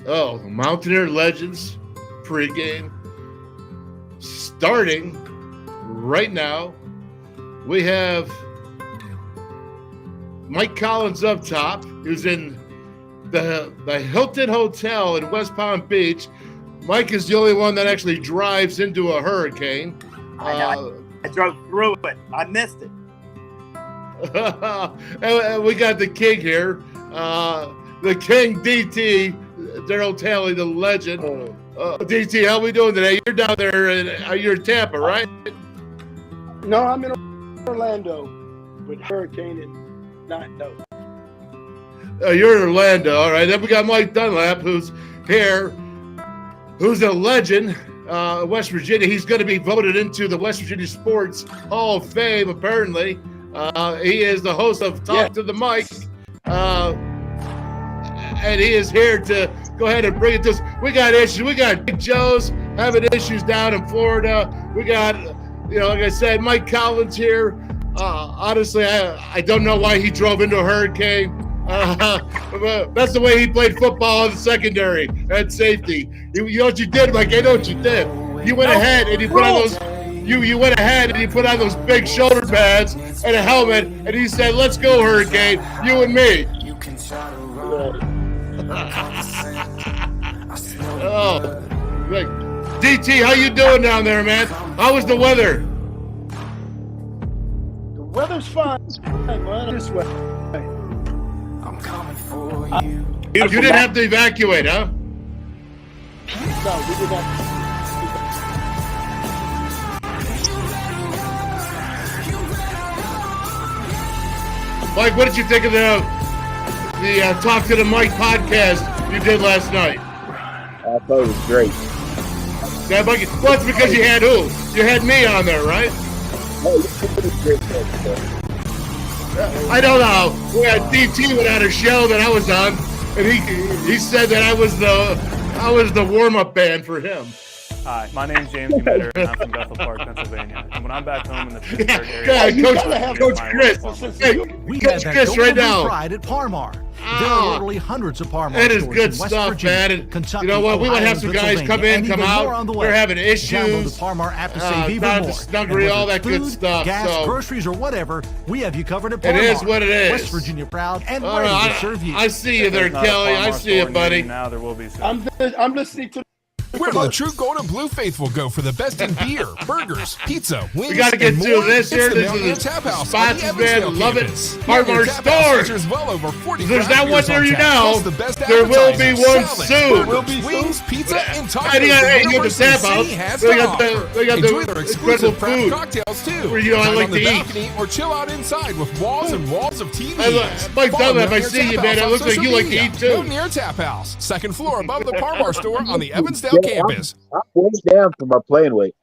Oh, Mountaineer Legends Pregame starting right now. We have Mike Collins up top, who's in the Hilton Hotel in West Palm Beach. Mike is the only one that actually drives into a hurricane. I drove through it. I missed it. And we got the king here, the king DT, Darryl Talley, the legend. DT, how we doing today? You're down there, you're in Tampa, right? No, I'm in Orlando, but hurricane and not no. You're in Orlando, all right. Then we got Mike Dunlap, who's here, who's a legend, West Virginia. He's going to be voted into the West Virginia Sports Hall of Fame, apparently. He is the host of Talk to the Mic, and he is here to go ahead and bring it to us. We got issues. We got Big Joz having issues down in Florida. We got, like I said, Mike Collins here. Honestly, I don't know why he drove into a hurricane. That's the way he played football in the secondary at safety. You know what you did, Mike? I know what you did. You went ahead and you put on those. You went ahead and you put on those big shoulder pads and a helmet, and he said, "Let's go, hurricane, you and me." Oh, like, DT, how you doing down there, man? How was the weather? The weather's fine, man. This way. I'm coming for you. You didn't have to evacuate, huh? No, we did not. Mike, what did you think of the Talk to the Mic podcast you did last night? I thought it was great. Yeah, Mike, well, it's because you had who? You had me on there, right? Oh, it was great. I don't know. We had DT without a show that I was on, and he said that I was the warm-up band for him. Hi, my name's James Commander, and I'm from Bethel Park, Pennsylvania. And when I'm back home in the Pittsburgh area, Coach Chris. Hey, We Coach had Chris right now. Pride at Parmar. There are literally hundreds of Parmar That is stores good in West stuff, Virginia, man. And Kentucky, you know what? We might Ohio, have some guys come in, and come even more out. on the way. They're having Download issues. the Parmar app to save even down to more. Snuggery, all that good food, stuff. Gas, So groceries, or whatever, we have you covered at it Parmar. is what it is. West Virginia proud and All ready right, to serve you. I see you there, There's not a Kelly. I Parmar see you, store near buddy. Now there will be soon. I'm listening to. Where the true gold and blue faithful go for the best in beer, burgers, pizza, wings, We got to get and through more. this here. It's the This Mountaineer is the Tap House spots, on the man. Evansville Love it. campus. Parmar Mountaineer Tap House Stores. features well over 40 There's craft not one beers near on you tap, now. plus the best There will be appetizers, one salads, soon. burgers, wings, pizza, and tacos. And you got the University Tap House. City has They to got offer. they got Enjoy the their incredible exclusive craft food. cocktails too. Where, I Dine like on the to eat. balcony or chill out inside with walls and walls of TVs. Mike Follow Dunlap, I Mountaineer see you, Tap man. House It on looks like social you like to media. eat, too. Mountaineer Tap House, second floor above the Parmar store on the Evansdale campus. I'm way down for my playing weight.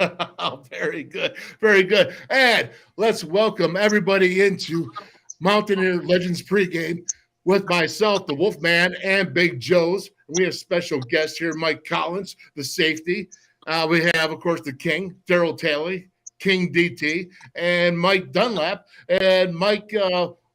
Oh, very good. Very good. And let's welcome everybody into Mountaineer Legends Pregame with myself, the Wolfman, and Big Joz. We have special guests here, Mike Collins, the safety. We have, of course, the king, Darryl Talley, King DT, and Mike Dunlap. And Mike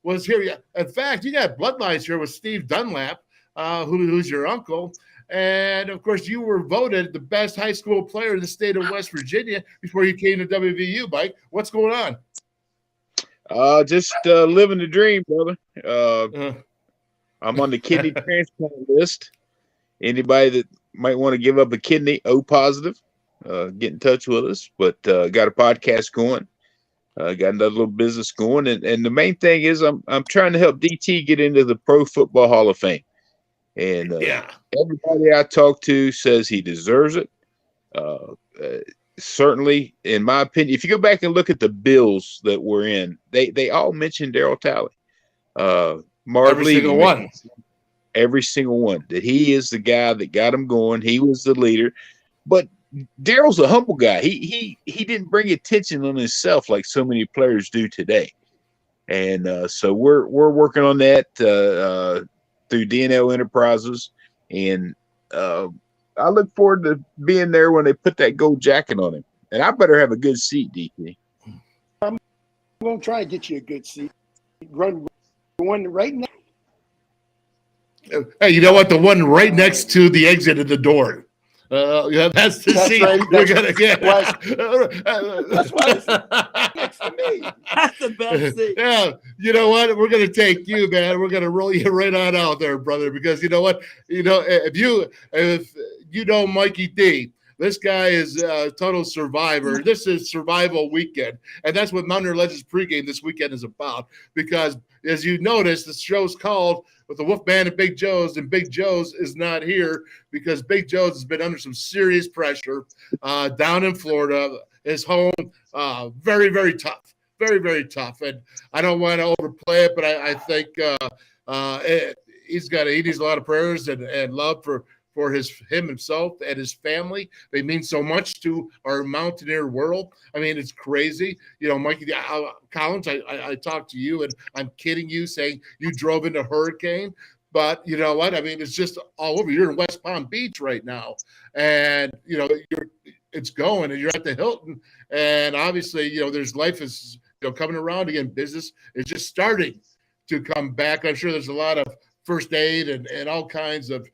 was here. In fact, you got bloodlines here with Steve Dunlap, who's your uncle. And, of course, you were voted the best high school player in the state of West Virginia before you came to WVU, Mike. What's going on? Just living the dream, brother. I'm on the kidney transplant list. Anybody that might want to give up a kidney, O positive, get in touch with us. But got a podcast going. Got another little business going. And the main thing is I'm trying to help DT get into the Pro Football Hall of Fame. And everybody I talk to says he deserves it. Certainly, in my opinion, if you go back and look at the bills that we're in, they all mention Darryl Talley. Every single one. Every single one. That he is the guy that got him going. He was the leader. But Darryl's a humble guy. He didn't bring attention on himself like so many players do today. And so we're working on that through DNL Enterprises. And I look forward to being there when they put that gold jacket on him. And I better have a good seat, DP. I'm going to try and get you a good seat. Run one right now. Hey, you know what? The one right next to the exit of the door. Yeah, that's the That's seat right. we're gonna get. That's why it's next to me. That's the best thing. Yeah, you know what? We're gonna take you, man. We're gonna roll you right on out there, brother. Because you know what? You know, if you know Mikey D, this guy is a total survivor. This is survival weekend, and that's what Mountaineer Legends Pregame this weekend is about. Because as you notice, the show's called with the WolfMan and Big Joz, and Big Joz is not here because Big Joz has been under some serious pressure down in Florida. His home, very, very tough. Very, very tough. And I don't want to overplay it, but I think he needs a lot of prayers and love for him himself and his family. They mean so much to our Mountaineer world. I mean, it's crazy. You know, Mikey Collins, I talked to you, and I'm kidding you saying you drove into hurricane. But you know what? I mean, it's just all over. You're in West Palm Beach right now, and you know it's going, and you're at the Hilton, and obviously, you know, there's life is coming around again. Business is just starting to come back. I'm sure there's a lot of first aid and all kinds of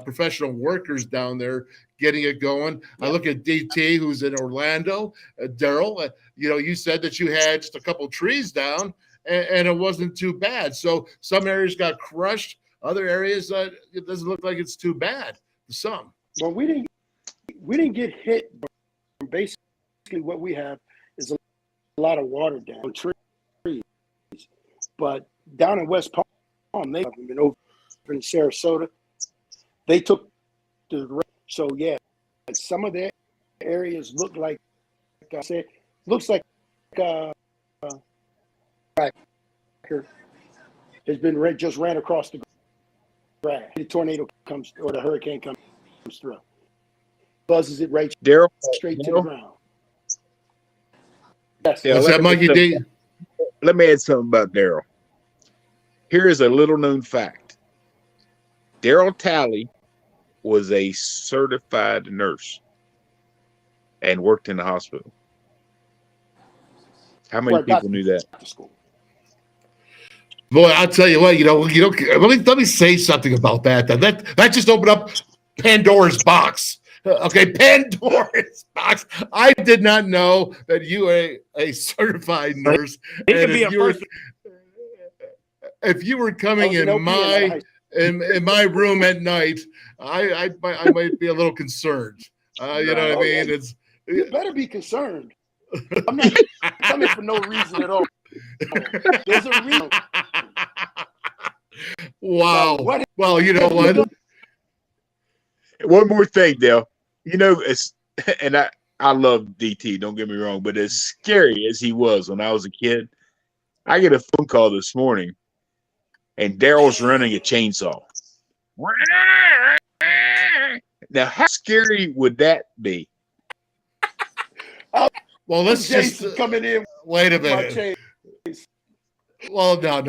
professional workers down there getting it going. I look at DT, who's in Orlando. Darryl, you know, you said that you had just a couple trees down, and it wasn't too bad. So some areas got crushed. Other areas, it doesn't look like it's too bad. Some. Well, we didn't get hit. Basically, what we have is a lot of water down trees. But down in West Palm, they have been over in Sarasota. They took the so yeah. Some of their areas look like I said, looks like has been just ran across the grass. The tornado comes or the hurricane comes through, buzzes it right Darryl, straight to the ground. Yes. Yeah, What's that, Mikey D? Let me add something about Darryl. Here is a little known fact. Darryl Talley was a certified nurse and worked in the hospital. How many people knew that? Boy, I'll tell you what, let me say something about that. That just opened up Pandora's box. Okay, Pandora's box. I did not know that you were a certified nurse. And if you were coming in my room at night, I might be a little concerned. You know what I mean? It's you better be concerned. I'm not coming for no reason at all. There's a reason. Wow. Well, you know what? One more thing, Dale. You know, and I love DT, don't get me wrong, but as scary as he was when I was a kid, I get a phone call this morning, and Darryl's running a chainsaw. Now, how scary would that be? Well, let's just coming in. Wait a minute. Well, no.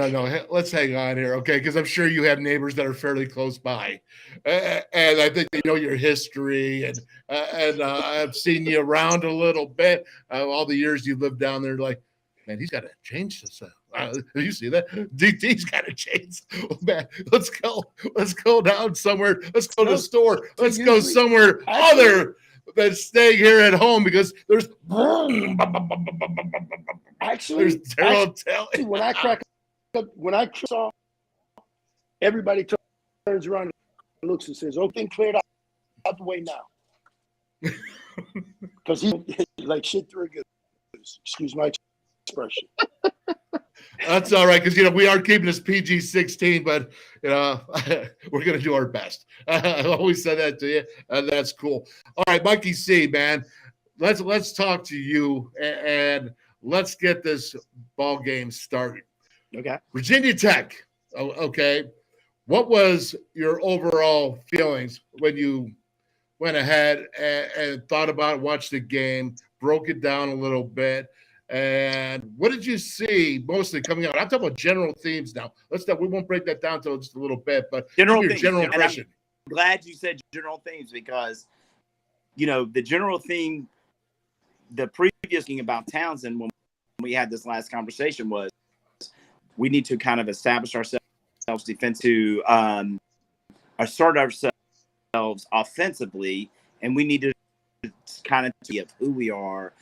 Let's hang on here, okay? Because I'm sure you have neighbors that are fairly close by, and I think they know your history, and I've seen you around a little bit. All the years you lived down there, like, man, he's got to change this. You see that? DT's got to change. Oh, man, let's go down somewhere. Let's go to the store. Let's go somewhere other than staying here at home because there's actually when I crack up, when I saw everybody turns around and looks and says, "Okay, cleared out the way now," because he like shit through good. Excuse my expression. That's all right, because we are keeping this PG-16, but we're gonna do our best. I always said that to you, and that's cool. All right, Mikey C, man, let's talk to you and let's get this ball game started. Okay. Virginia Tech. Okay, what was your overall feelings when you went ahead and thought about it, watched the game, broke it down a little bit? And what did you see mostly coming out? I'm talking about general themes now. We won't break that down till just a little bit, but general impression. I'm glad you said general themes because, the general theme, the previous thing about Townsend when we had this last conversation was we need to kind of establish ourselves defense to assert ourselves offensively, and we need to kind of see of who we are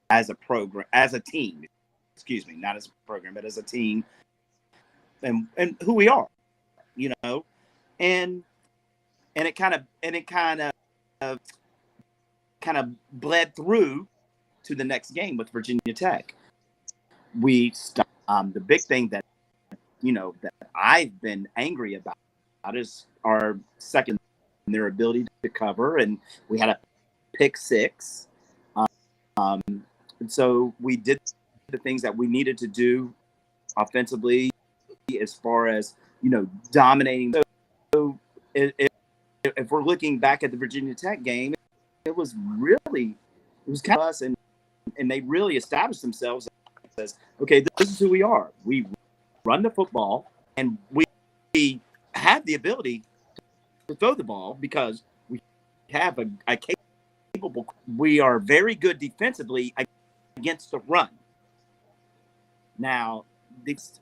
as a program, as a team. Excuse me, not as a program, but as a team, and who we are, and it kind of bled through to the next game with Virginia Tech. We stopped. The big thing that that I've been angry about is our second, their ability to cover, and we had a pick six. And so we did the things that we needed to do offensively, as far as dominating. So if we're looking back at the Virginia Tech game, it was kind of us, and they really established themselves as, okay, this is who we are. We run the football, and we have the ability to throw the ball because we have a capable. We are very good defensively against the run. Now, against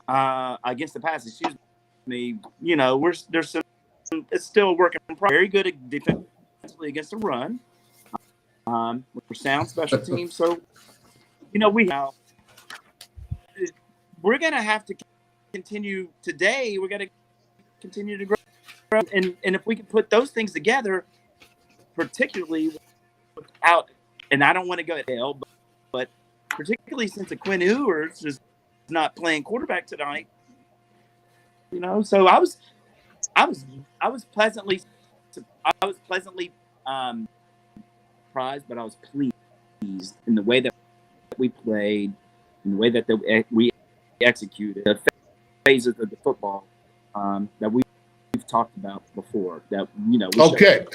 the pass, excuse me, there's some. It's still a work in progress. Very good defensively against the run. We're sound special teams, so we're going to have to continue today. We're going to continue to grow. And if we can put those things together, particularly without, and I don't want to go to hell, but particularly since Quinn Ewers is not playing quarterback tonight, so I was pleasantly surprised, but I was pleased in the way that we played, in the way that we executed the phases of the football that we've talked about before. That Okay.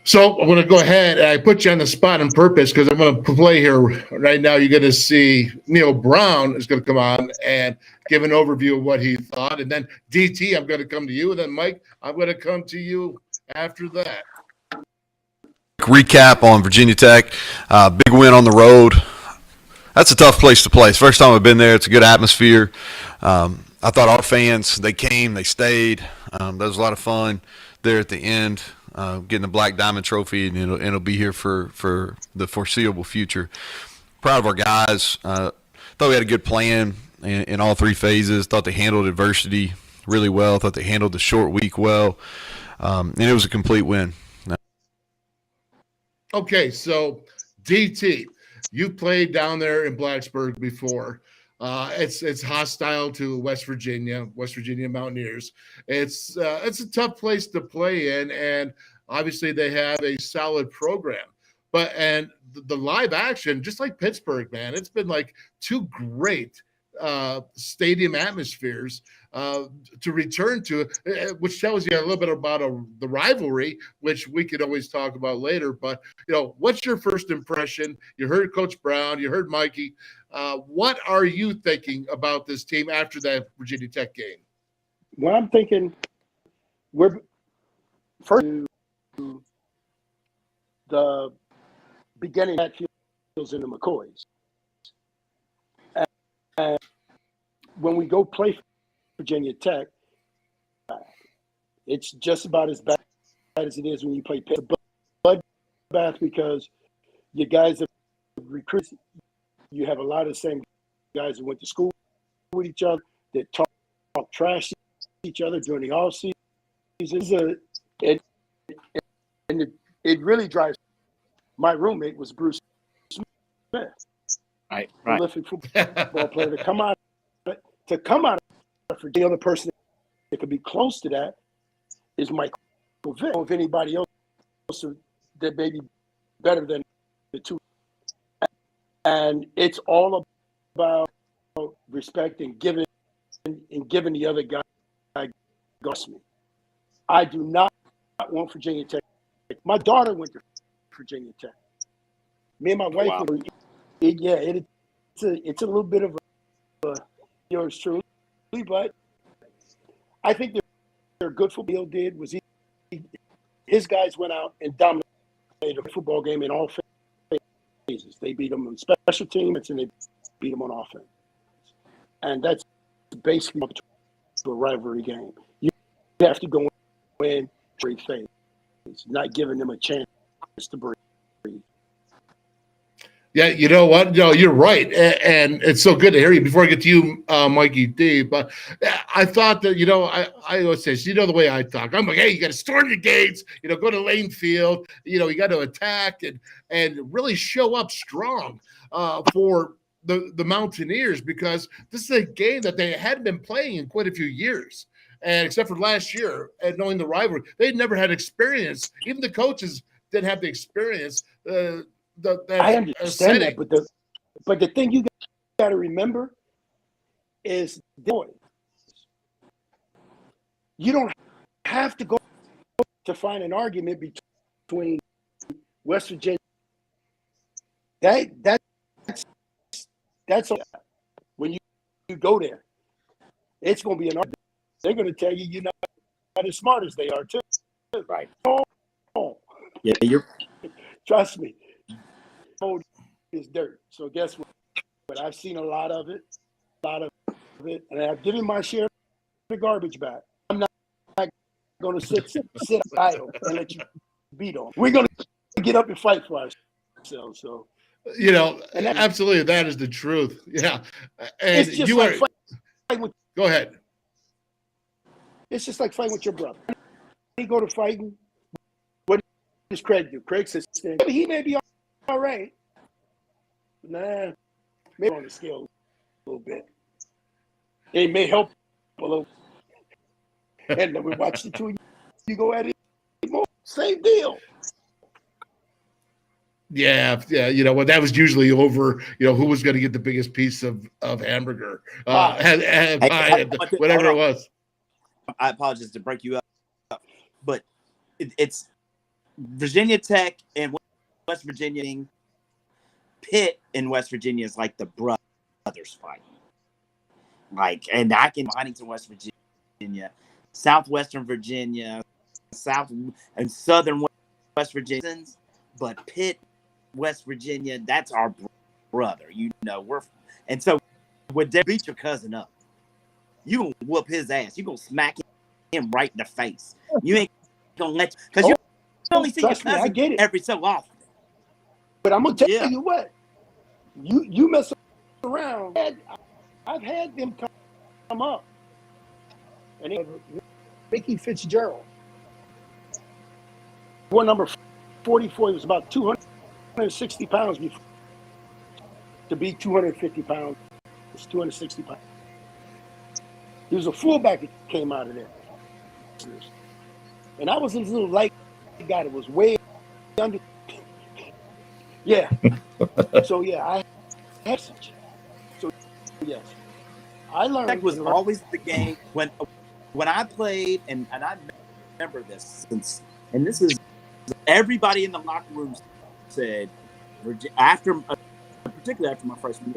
So I'm going to go ahead and I put you on the spot on purpose because I'm going to play here right now. You're going to see Neil Brown is going to come on and give an overview of what he thought, and then DT, I'm going to come to you, and then Mike, I'm going to come to you after that. Recap on Virginia Tech, big win on the road. That's a tough place to play. It's the first time I've been there. It's a good atmosphere. I thought our fans, they came, they stayed. That was a lot of fun there at the end, getting the Black Diamond Trophy, and it'll be here for the foreseeable future. Proud of our guys. Thought we had a good plan in all three phases. Thought they handled adversity really well. Thought they handled the short week well. And it was a complete win. Okay, so DT, you played down there in Blacksburg before. It's hostile to West Virginia Mountaineers. It's a tough place to play in, and obviously they have a solid program. And the live action, just like Pittsburgh, man, it's been like two great stadium atmospheres to return to, which tells you a little bit about the rivalry, which we could always talk about later. But, what's your first impression? You heard Coach Brown, you heard Mikey. What are you thinking about this team after that Virginia Tech game? Well, I'm thinking we're first to the beginning that feels in the McCoys. And when we go play Virginia Tech, it's just about as bad as it is when you play Pitt. Bloodbath because you guys have recruited. You have a lot of the same guys who went to school with each other that talk trash to each other during the off season. It really drives. My roommate was Bruce Smith. Right. Prolific football player to come out for the other person that could be close to that is Michael Vick. If anybody else that may be better than the two, and it's all about respect and giving the other guy. I do not want Virginia Tech. My daughter went to Virginia Tech. Me and my wife. Wow. It's a little bit of yours truly, but I think they're good football. Did was his guys went out and dominated a football game in all phases. They beat them on special teams and they beat them on offense, and that's basically to a rivalry game. have to go in free phase, not giving them a chance to breathe. Yeah, you know what? No, you're right, and it's so good to hear you. Before I get to you, Mikey D, but I thought that I always say, so the way I talk. I'm like, hey, you got to storm your gates. Go to Lane Field. You got to attack and really show up strong for the Mountaineers, because this is a game that they hadn't been playing in quite a few years, and except for last year, and knowing the rivalry, they'd never had experience. Even the coaches didn't have the experience. I understand that, but the thing you got to remember is you don't have to go to find an argument between West Virginia. That's when you go there, it's going to be an argument. They're going to tell you you're not as smart as they are too. Right. Oh. Yeah, you're. Trust me. Is dirt. So guess what? But I've seen a lot of it, and I've given my share of the garbage back. I'm not going to sit idle and let you beat on. We're going to get up and fight for ourselves. So, absolutely, that is the truth. Yeah, and it's just you like are. fighting with, Go ahead. It's just like fighting with your brother. You go to fighting. What does Craig do? Craig says he may be all right. Nah, maybe on the scale a little bit. It may help a little. And then we watch the two of you go at it more. Same deal. Yeah. That was usually over, who was going to get the biggest piece of hamburger, whatever it was. I apologize to break you up, but it's Virginia Tech and West Virginia. Pitt in West Virginia is like the brothers fight. And I can Huntington, West Virginia, Southwestern Virginia, South and Southern West Virginia, but Pitt, West Virginia, that's our brother. And so when they beat your cousin up, you gonna whoop his ass. You gonna smack him right in the face. You ain't gonna because you only see your cousin every so often. But I'm gonna tell you what, you mess around. I've had them come up, and Mickey Fitzgerald, one number 44, he was about 260 pounds before. To be 250 pounds, it's 260 pounds. He was a fullback that came out of there, and I was this little light guy that was way under. Yeah. So I had such. So yes, I learned. That was always the game when I played, and I remember this and this is everybody in the locker room said particularly after my freshman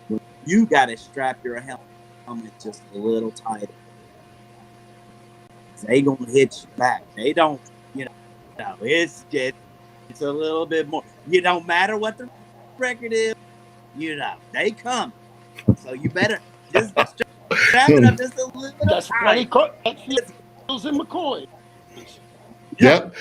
year, you got to strap your helmet just a little tighter. They gonna hit you back. They don't, it's a little bit more. You don't matter what the record is, they come. So you better just strap it up just a little. That's why they caught Fields and McCoy. Yep.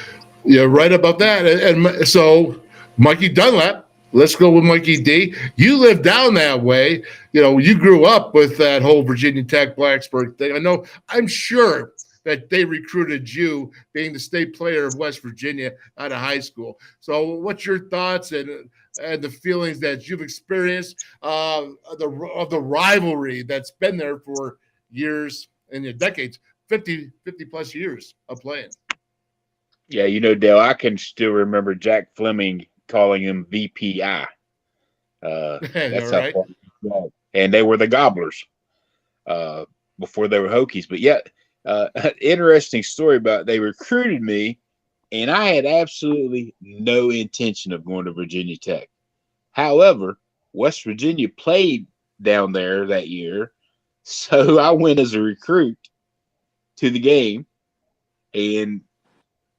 Yeah, right about that. And so Mikey Dunlap, let's go with Mikey D. You live down that way. You grew up with that whole Virginia Tech Blacksburg thing. I'm sure that they recruited you being the state player of West Virginia out of high school. So what's your thoughts and the feelings that you've experienced of the rivalry that's been there for years and decades, 50 plus years of playing? Yeah, Dale, I can still remember Jack Fleming calling him VPI. That's right. How. And they were the Gobblers before they were Hokies. But yeah, interesting story about they recruited me, and I had absolutely no intention of going to Virginia Tech. However, West Virginia played down there that year, so I went as a recruit to the game and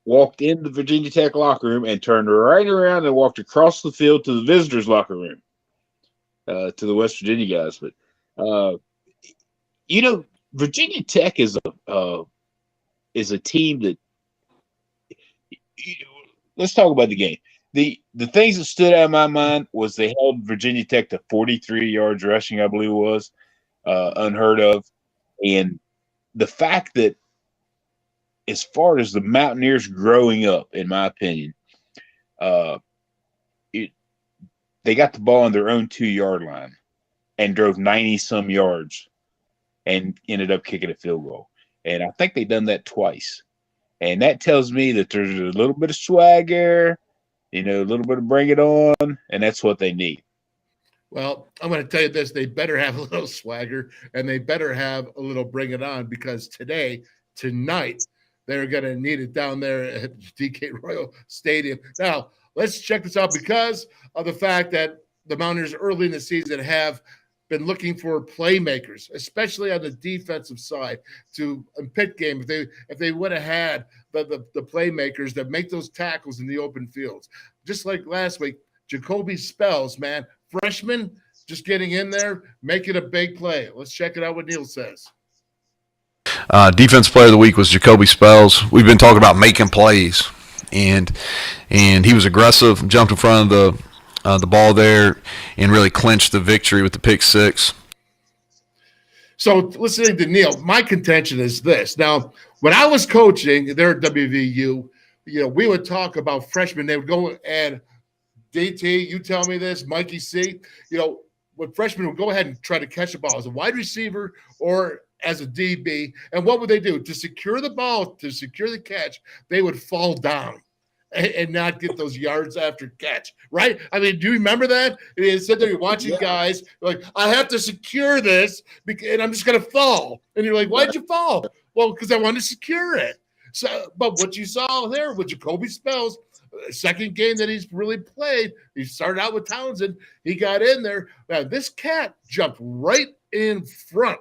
walked in the Virginia Tech locker room and turned right around and walked across the field to the visitors' locker room, to the West Virginia guys. But, Virginia Tech is is a team that let's talk about the game. The things that stood out in my mind was they held Virginia Tech to 43 yards rushing, I believe it was, unheard of. And the fact that as far as the Mountaineers growing up, in my opinion, they got the ball on their own 2-yard line and drove 90-some yards and ended up kicking a field goal. And I think they've done that twice. And that tells me that there's a little bit of swagger, a little bit of bring it on, and that's what they need. Well, I'm going to tell you this. They better have a little swagger, and they better have a little bring it on, because tonight, they're going to need it down there at DK Royal Stadium. Now, let's check this out because of the fact that the Mountaineers early in the season have been looking for playmakers, especially on the defensive side, to pit game. If they would have had the playmakers that make those tackles in the open fields, just like last week, Jacoby Spells, man, freshman, just getting in there, making a big play. Let's check it out what Neil says. Defense player of the week was Jacoby Spells. We've been talking about making plays, and he was aggressive, jumped in front of the ball there, and really clinched the victory with the pick six. So listening to Neil, my contention is this. Now, when I was coaching there at WVU, we would talk about freshmen. They would go and DT, you tell me this, Mikey C, when freshmen would go ahead and try to catch the ball as a wide receiver or as a DB. And what would they do? To secure the ball, to secure the catch, they would fall down and not get those yards after catch, right? I mean, do you remember that? And you sit there, you're watching guys like, I have to secure this and I'm just going to fall. And you're like, why'd you fall? Well, because I wanted to secure it. So, but what you saw there with Jacoby Spells, second game that he's really played, he started out with Townsend. He got in there. Now, this cat jumped right in front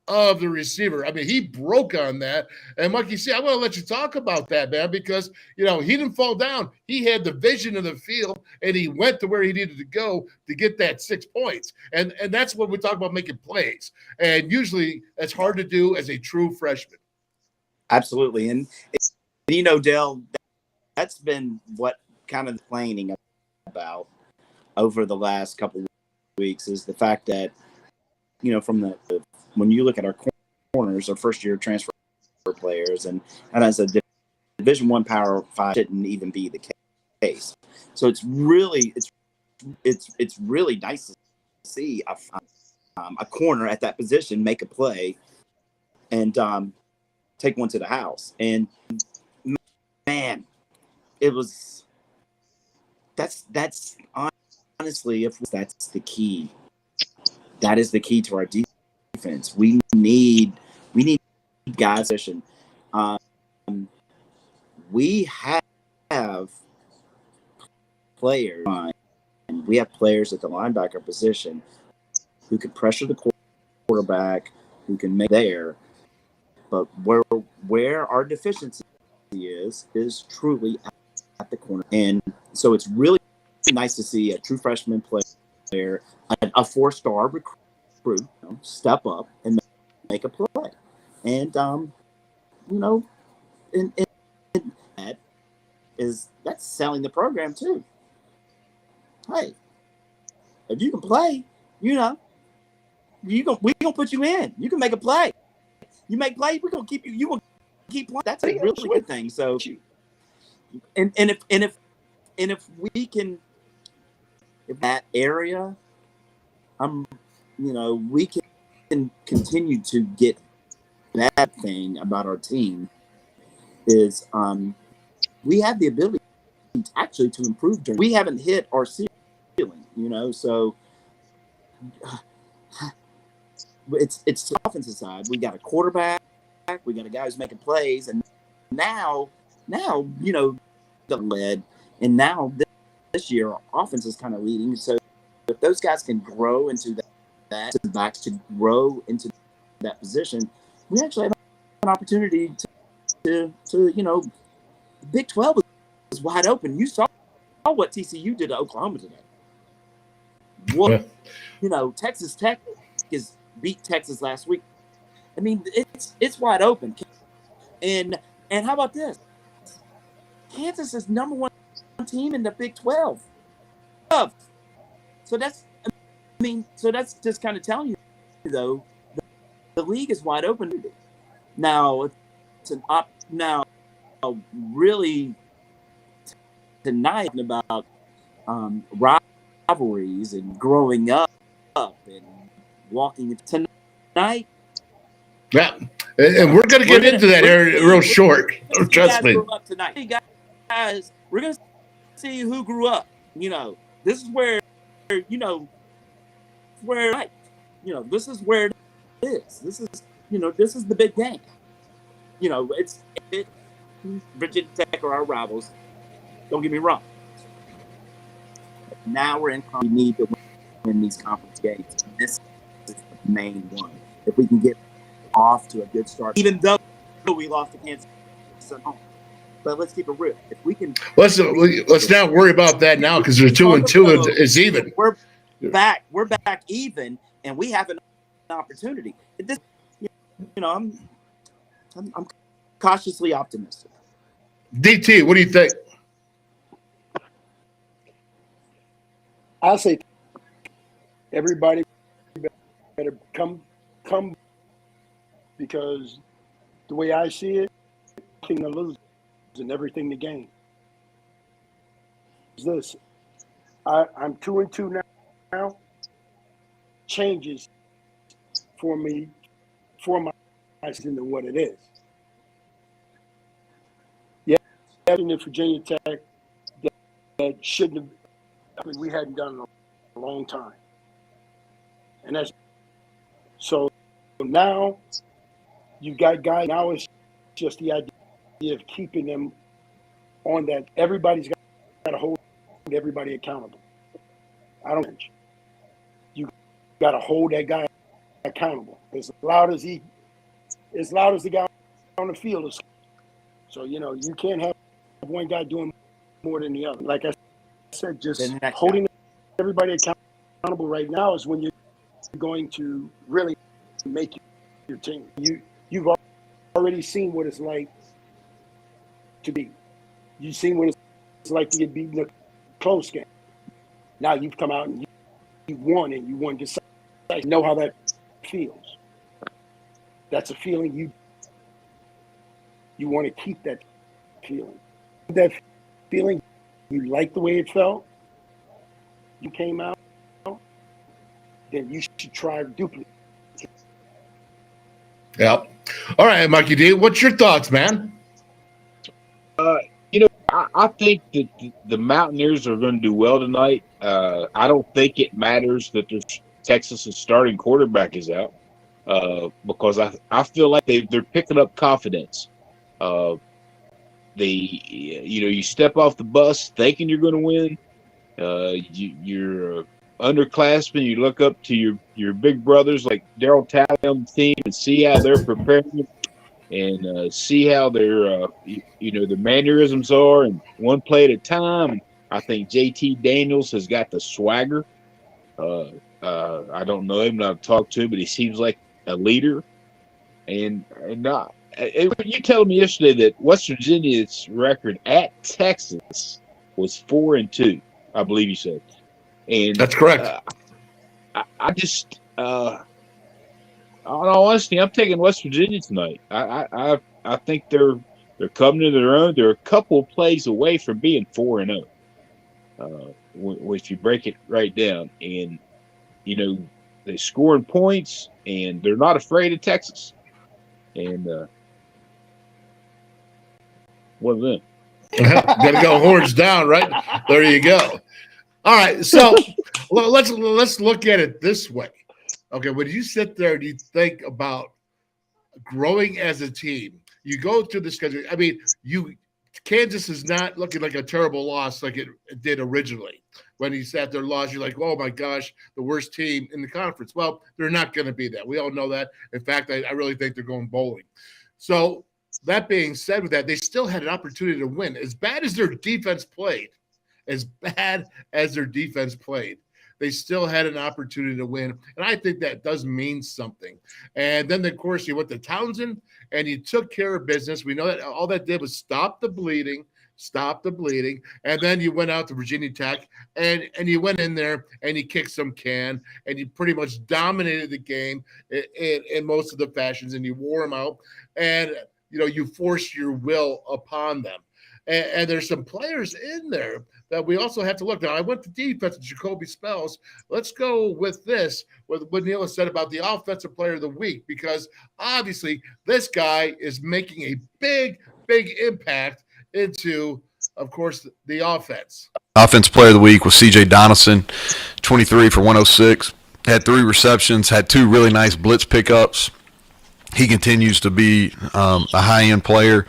of the receiver. I mean, he broke on that. And Mikey C, I'm going to let you talk about that, man, because, he didn't fall down. He had the vision of the field, and he went to where he needed to go to get that 6 points. And that's what we talk about, making plays. And usually that's hard to do as a true freshman. Absolutely. And Dale, that's been what kind of complaining about over the last couple of weeks is the fact that, from when you look at our corners, our first-year transfer players, and as a Division I Power 5 shouldn't even be the case. So it's really nice to see a corner at that position make a play and take one to the house. And man, that's honestly, if that's the key. That is the key to our defense. We need guys. We have players. We have players at the linebacker position who can pressure the quarterback, who can make there. But where our deficiency is truly at the corner. And so it's really nice to see a true freshman player, a 4-star recruit, step up and make a play. And, and that's selling the program too. Hey, if you can play, we gonna put you in. You can make a play. You make play, we're gonna keep you. You will keep playing. That's a really good thing. So, and if we can, in that area, we can continue to get. Bad thing about our team is we have the ability actually to improve. We haven't hit our ceiling, so it's the offensive side. We got a quarterback, we got a guy who's making plays, and now the lead, and now this year our offense is kind of leading. So if those guys can grow into that backs to grow into that position, we actually have an opportunity to Big 12 is wide open. You saw what TCU did to Oklahoma today. What Texas Tech beat Texas last week. I mean, it's wide open. And how about this? Kansas is number one team in the Big 12. So that's just kind of telling you, though, the league is wide open. Now it's now really tonight about rivalries and growing up and walking tonight. Yeah, and we're going to get into that area real short. Trust me. Grew up tonight. Hey guys, we're going to see who grew up. This is where, this is where it is. This is the big game. Virginia Tech are our rivals. Don't get me wrong. Now we're in. We need to win these conference games. And this is the main one. If we can get off to a good start, even though we lost to Kansas at home. But let's keep it real. If we can, let's not worry about that now because they're 2-2 and it's even. We're back. We're back even, and we have an opportunity. I'm cautiously optimistic. DT, what do you think? I'll say everybody better come because the way I see it, nothing to lose and everything to gain. This, I'm 2-2 now. Changes for me, for my season than what it is. Yeah, in Virginia Tech that shouldn't have. We hadn't done in a long time, and that's so. Now you got guys. Now it's just the idea of keeping them on that. Everybody's got to hold everybody accountable. You got to hold that guy accountable as loud as the guy on the field is. So you can't have one guy doing more than the other. Like I said, just holding everybody accountable right now is when you're going to really make your team. You've already seen what it's like to be. You've seen what it's like to get beaten in a close game. Now you've come out and you won just you know how that feels. That's a feeling you want to keep that feeling. That feeling, you like the way it felt, you came out, then you should try to duplicate. Yeah. All right, Mikey D, what's your thoughts, man? I think that the Mountaineers are going to do well tonight. I don't think it matters that Texas's starting quarterback is out because I feel like they're picking up confidence. You step off the bus thinking you're going to win. You're underclassmen. You look up to your big brothers like Darryl Talley on the team and see how they're preparing and see how their their mannerisms are and one play at a time. I think JT Daniels has got the swagger. I don't know him, I've talked to him, but he seems like a leader. And you telling me yesterday that West Virginia's record at Texas was 4-2, I believe you said. And that's correct. I just, in all honesty, I'm taking West Virginia tonight. I think they're coming to their own. They're a couple of plays away from being 4-0. If you break it right down, and they're scoring points, and they're not afraid of Texas. And one of them. Got to go horns down, right? There you go. All right, so let's look at it this way. Okay, when you sit there and you think about growing as a team, you go through the schedule. I mean, Kansas is not looking like a terrible loss like it did originally. When you sat there lost, you're like, oh my gosh, the worst team in the conference. Well, they're not going to be that. We all know that. In fact, I really think they're going bowling. So that being said, with that, they still had an opportunity to win. As bad as their defense played, they still had an opportunity to win. And I think that does mean something. And then, of course, you went to Townsend and you took care of business. We know that all that did was stop the bleeding. And then you went out to Virginia Tech and you went in there and you kicked some can and you pretty much dominated the game in most of the fashions, and you wore them out, and you forced your will upon them. And there's some players in there that we also have to look. Now, I went to defense with Jacoby Spells. Let's go with this, what Neil has said about the offensive player of the week, because obviously this guy is making a big impact into, of course, the offense. Offensive player of the week was C.J. Donaldson, 23 for 106. Had 3 receptions, had 2 really nice blitz pickups. He continues to be a high-end player.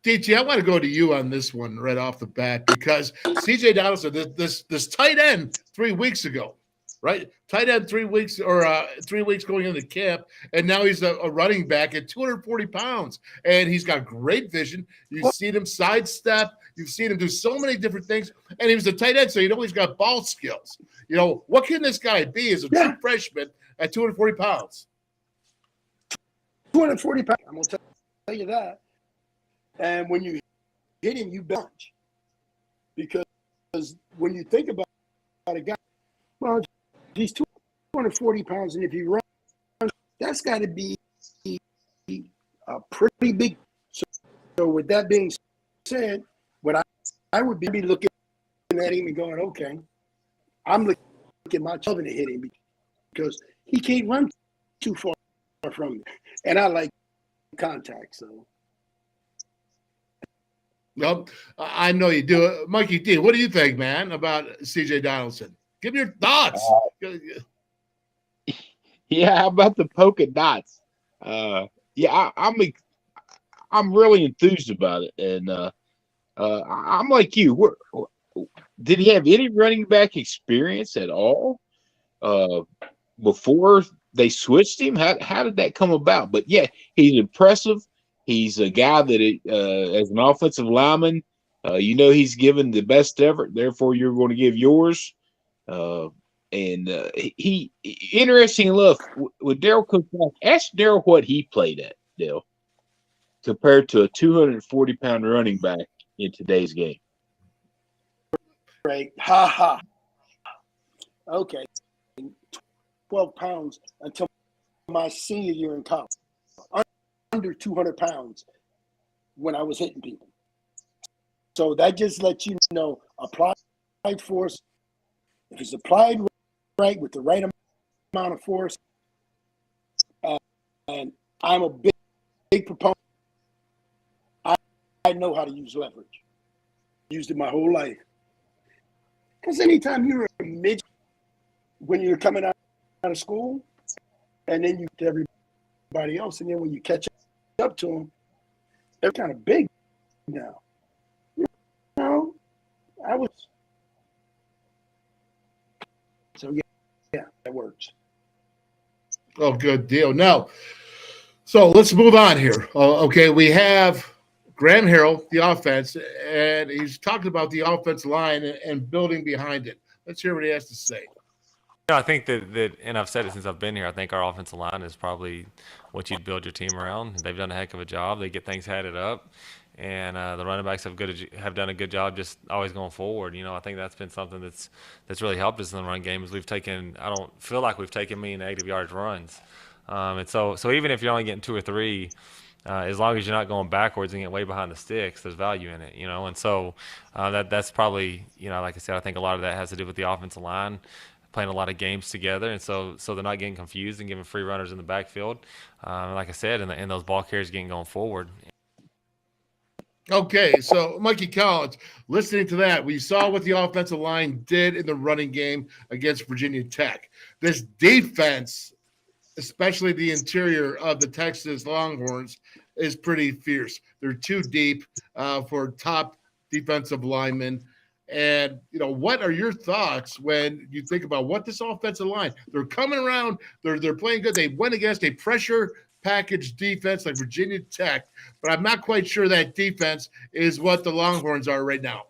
DT, I want to go to you on this one right off the bat, because C.J. Donaldson, this tight end 3 weeks ago, right? Tight end 3 weeks or 3 weeks going into camp, and now he's a running back at 240 pounds, and he's got great vision. You've seen him sidestep. You've seen him do so many different things, and he was a tight end, so he's got ball skills. What can this guy be as a true freshman at 240 pounds? 240 pounds, I'm going to tell you that. And when you hit him, you bunch. Because when you think about a guy, well, he's 240 pounds, and if he runs, that's got to be a pretty big. So with that being said, what I would be looking at him and going, okay, I'm looking at my children to hit him because he can't run too far from me. And I like contact, so. Nope, I know you do. Mikey D, what do you think, man, about C.J. Donaldson? Give me your thoughts. Yeah, how about the polka dots? I'm really enthused about it, and I'm like you. Did he have any running back experience at all before they switched him? How did that come about? But yeah, he's impressive. He's a guy that, as an offensive lineman, he's given the best effort. Therefore, you're going to give yours. He interesting enough with Darryl Cook. Ask Darryl what he played at, Dale, compared to a 240-pound running back in today's game. Right. Ha ha. Okay. 12 pounds until my senior year in college. Under 200 pounds when I was hitting people. So that just lets you know applied force. If it's applied right with the right amount of force, and I'm a big proponent. I know how to use leverage. Used it my whole life. Because anytime you're a midget, when you're coming out of school, and then you to everybody else, and then when you catch up to them, they're kind of big now. I was. So yeah, that works. Oh, good deal. Now, so let's move on here. Okay, we have Graham Harrell, the offense, and he's talking about the offense line and building behind it. Let's hear what he has to say. I think that, and I've said it since I've been here, I think our offensive line is probably what you'd build your team around. They've done a heck of a job. They get things headed up, and the running backs have done a good job just always going forward. I think that's been something that's really helped us in the run game is I don't feel like we've taken many negative yards runs. And so even if you're only getting 2 or 3, as long as you're not going backwards and getting way behind the sticks, there's value in it, And so that's probably, like I said, I think a lot of that has to do with the offensive line playing a lot of games together, and so they're not getting confused and giving free runners in the backfield. Like I said, and those ball carriers getting going forward. Okay, so Mikey Collins, listening to that, we saw what the offensive line did in the running game against Virginia Tech. This defense, especially the interior of the Texas Longhorns, is pretty fierce. They're too deep for top defensive linemen. And, what are your thoughts when you think about what this offensive line, they're coming around, they're playing good. They went against a pressure package defense like Virginia Tech, but I'm not quite sure that defense is what the Longhorns are right now.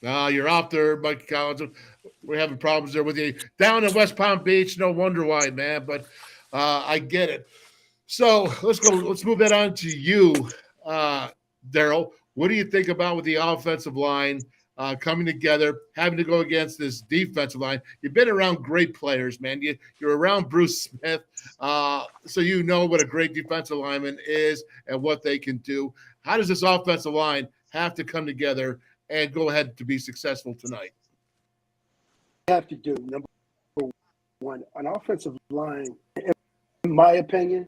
You're out there, Mike Collins. We're having problems there with you. Down in West Palm Beach, no wonder why, man. But I get it. So let's go. Let's move that on to you, Darryl. What do you think about with the offensive line coming together, having to go against this defensive line? You've been around great players, man. You're around Bruce Smith, so you know what a great defensive lineman is and what they can do. How does this offensive line have to come together and go ahead to be successful tonight? Have to do number one, an offensive line, in my opinion,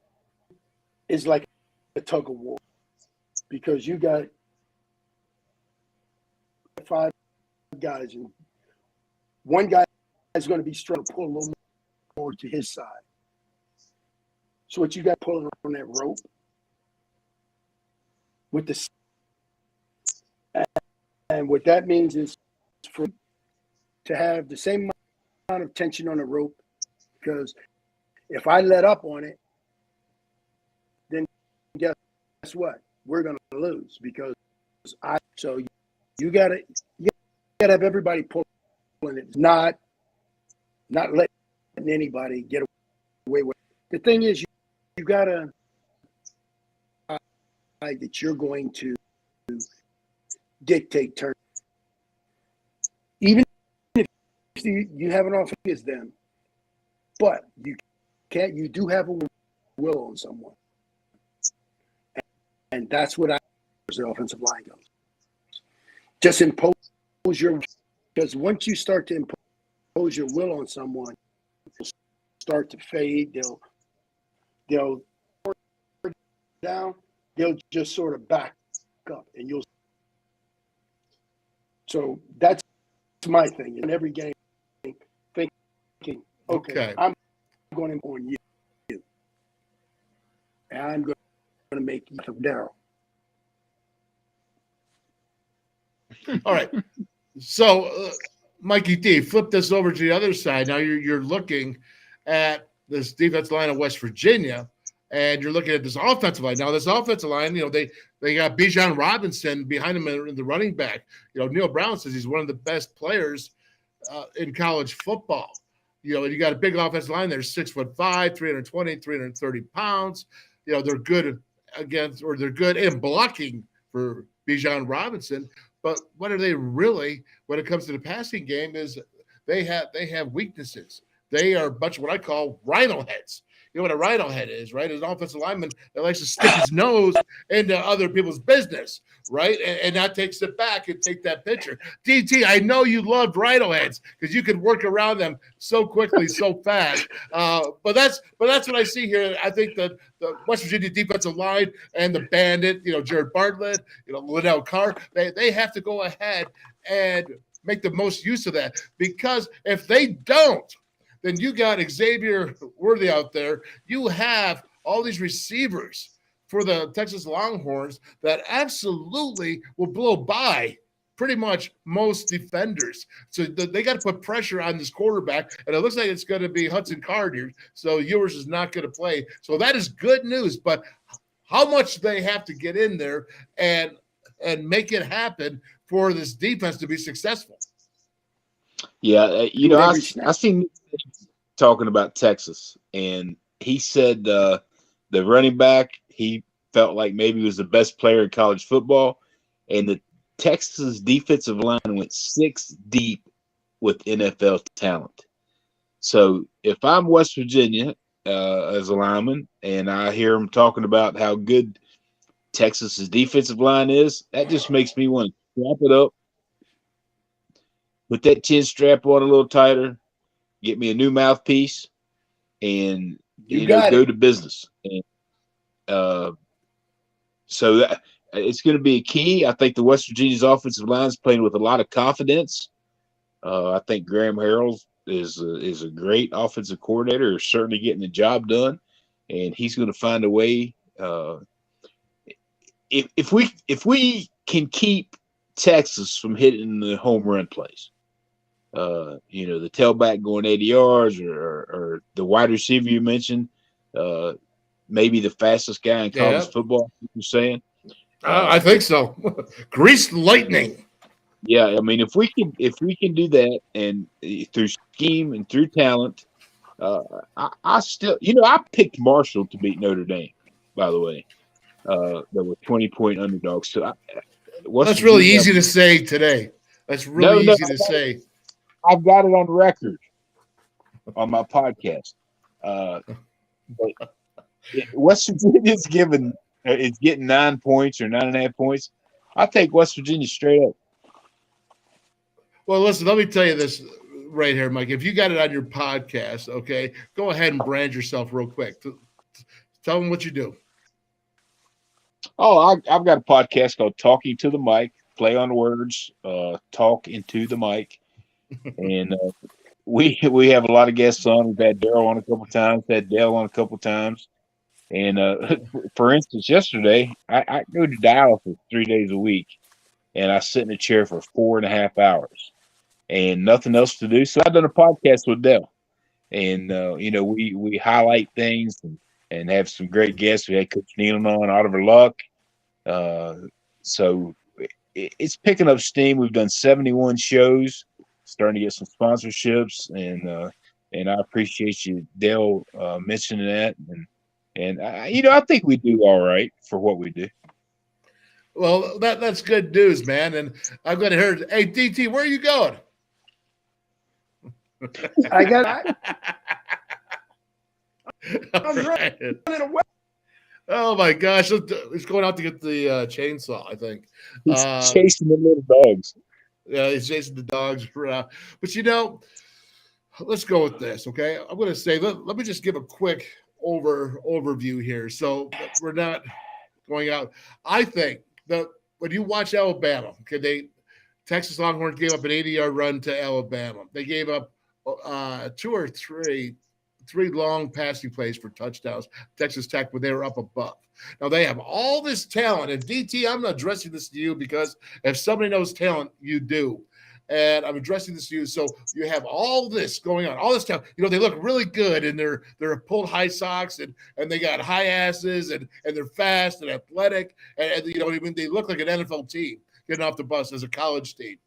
is like a tug of war because you got 5 guys and one guy is going to be strong to pull a little more to his side. So what you got pulling on that rope with the, and what that means is for to have the same amount of tension on the rope, because if I let up on it, then guess what? We're going to lose because you got to have everybody pulling it, not letting anybody get away with it. The thing is, you got to that you're going to dictate turn. Even if you have an offense against them, but you do have a will on someone. And that's what the offensive line goes. Just impose because once you start to impose your will on someone, they'll start to fade. They'll down. They'll just sort of back up, and So that's my thing. In every game, thinking, okay. I'm going to on you, and I'm going to make use of Darryl. All right. So, Mikey D, flip this over to the other side. Now you're looking at this defensive line of West Virginia, and you're looking at this offensive line. Now, this offensive line, they got Bijan Robinson behind him in the running back. Neil Brown says he's one of the best players in college football. And you got a big offensive line there, 6'5", 320, 330 pounds. They're good they're good in blocking for Bijan Robinson. But what are they really when it comes to the passing game is they have weaknesses. They are much what I call rhino heads. You know what a rhino head is, right? As an offensive lineman that likes to stick his nose into other people's business, right? And not take sit back and take that picture. DT, I know you loved rhino heads because you could work around them so quickly, so fast. But that's what I see here. I think that the West Virginia defensive line and the bandit, Jared Bartlett, Liddell Carr, they have to go ahead and make the most use of that because if they don't, then you got Xavier Worthy out there. You have all these receivers for the Texas Longhorns that absolutely will blow by pretty much most defenders. So they got to put pressure on this quarterback, and it looks like it's going to be Hudson Card here. So Ewers is not going to play. So that is good news. But how much they have to get in there and make it happen for this defense to be successful? Yeah, I seen talking about Texas, and he said the running back he felt like maybe was the best player in college football, and the Texas defensive line went 6 deep with NFL talent. So if I'm West Virginia as a lineman, and I hear him talking about how good Texas's defensive line is, that just makes me want to strap it up, put that chin strap on a little tighter, get me a new mouthpiece, and go to business. And so that it's going to be a key. I think the West Virginia's offensive line is playing with a lot of confidence. I think Graham Harrell is a great offensive coordinator, is certainly getting the job done, and he's going to find a way. If we can keep Texas from hitting the home run plays, the tailback going 80 yards or the wide receiver you mentioned, maybe the fastest guy in college football, you're saying? I think so. Greased lightning. Yeah, I mean, if we can do that, and through scheme and through talent, I still, I picked Marshall to beat Notre Dame. By the way, that were 20-point underdogs. So West That's really Virginia. easy to say today. That's really No, easy to say. I've got it on record on my podcast. But West Virginia's it's getting 9 points or 9.5 points. I take West Virginia straight up. Well, listen, let me tell you this right here, Mike. If you got it on your podcast, okay, go ahead and brand yourself real quick. Tell them what you do. Oh, I've got a podcast called Talking to the Mic, play on words, talk into the mic. And we have a lot of guests on. We've had Darryl on a couple times, had Dale on a couple times. And for instance, yesterday, I go to dialysis 3 days a week, and I sit in a chair for 4.5 hours and nothing else to do. So I've done a podcast with Dale. And, we highlight things and have some great guests. We had Coach Nealon on, Oliver Luck. So it's picking up steam. We've done 71 shows, starting to get some sponsorships, and I appreciate you, Dale, mentioning that. And I think we do all right for what we do. Well, that's good news, man. And I'm going to hear, hey, DT, where are you going? I got I'm running away. Oh my gosh, he's going out to get the chainsaw. I think he's chasing the little dogs. Yeah, he's chasing the dogs around. But let's go with this. Okay, I'm going to say let me just give a quick overview here. So we're not going out. I think that when you watch Alabama, okay, Texas Longhorns gave up an 80-yard run to Alabama. They gave up 2 or 3 long passing plays for touchdowns. Texas Tech, when they were up above. Now they have all this talent, and DT, I'm not addressing this to you because if somebody knows talent, you do. And I'm addressing this to you. So you have all this going on, all this talent. They look really good, and they're pulled high socks, and they got high asses, and they're fast and athletic, and they look like an NFL team getting off the bus as a college team,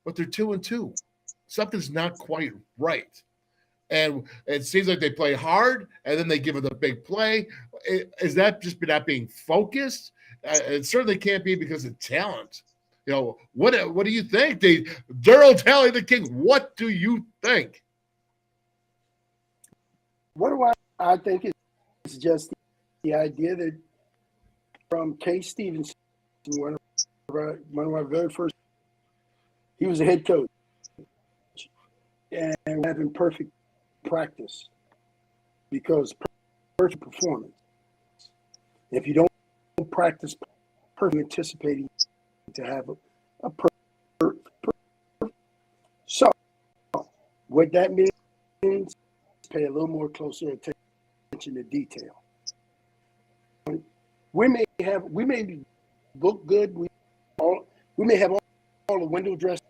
but they're 2-2. Something's not quite right. And it seems like they play hard, and then they give it a big play. Is that just not being focused? It certainly can't be because of talent. What do you think? Darryl Talley, the king, what do you think? What do I think it's just the idea that from K. Stevenson, one of my very first, he was a head coach, and having perfect practice, because perfect performance. If you don't practice perfect, anticipating to have a perfect. So what that means, pay a little more closer attention to detail. We may look good. We may have all the window dressing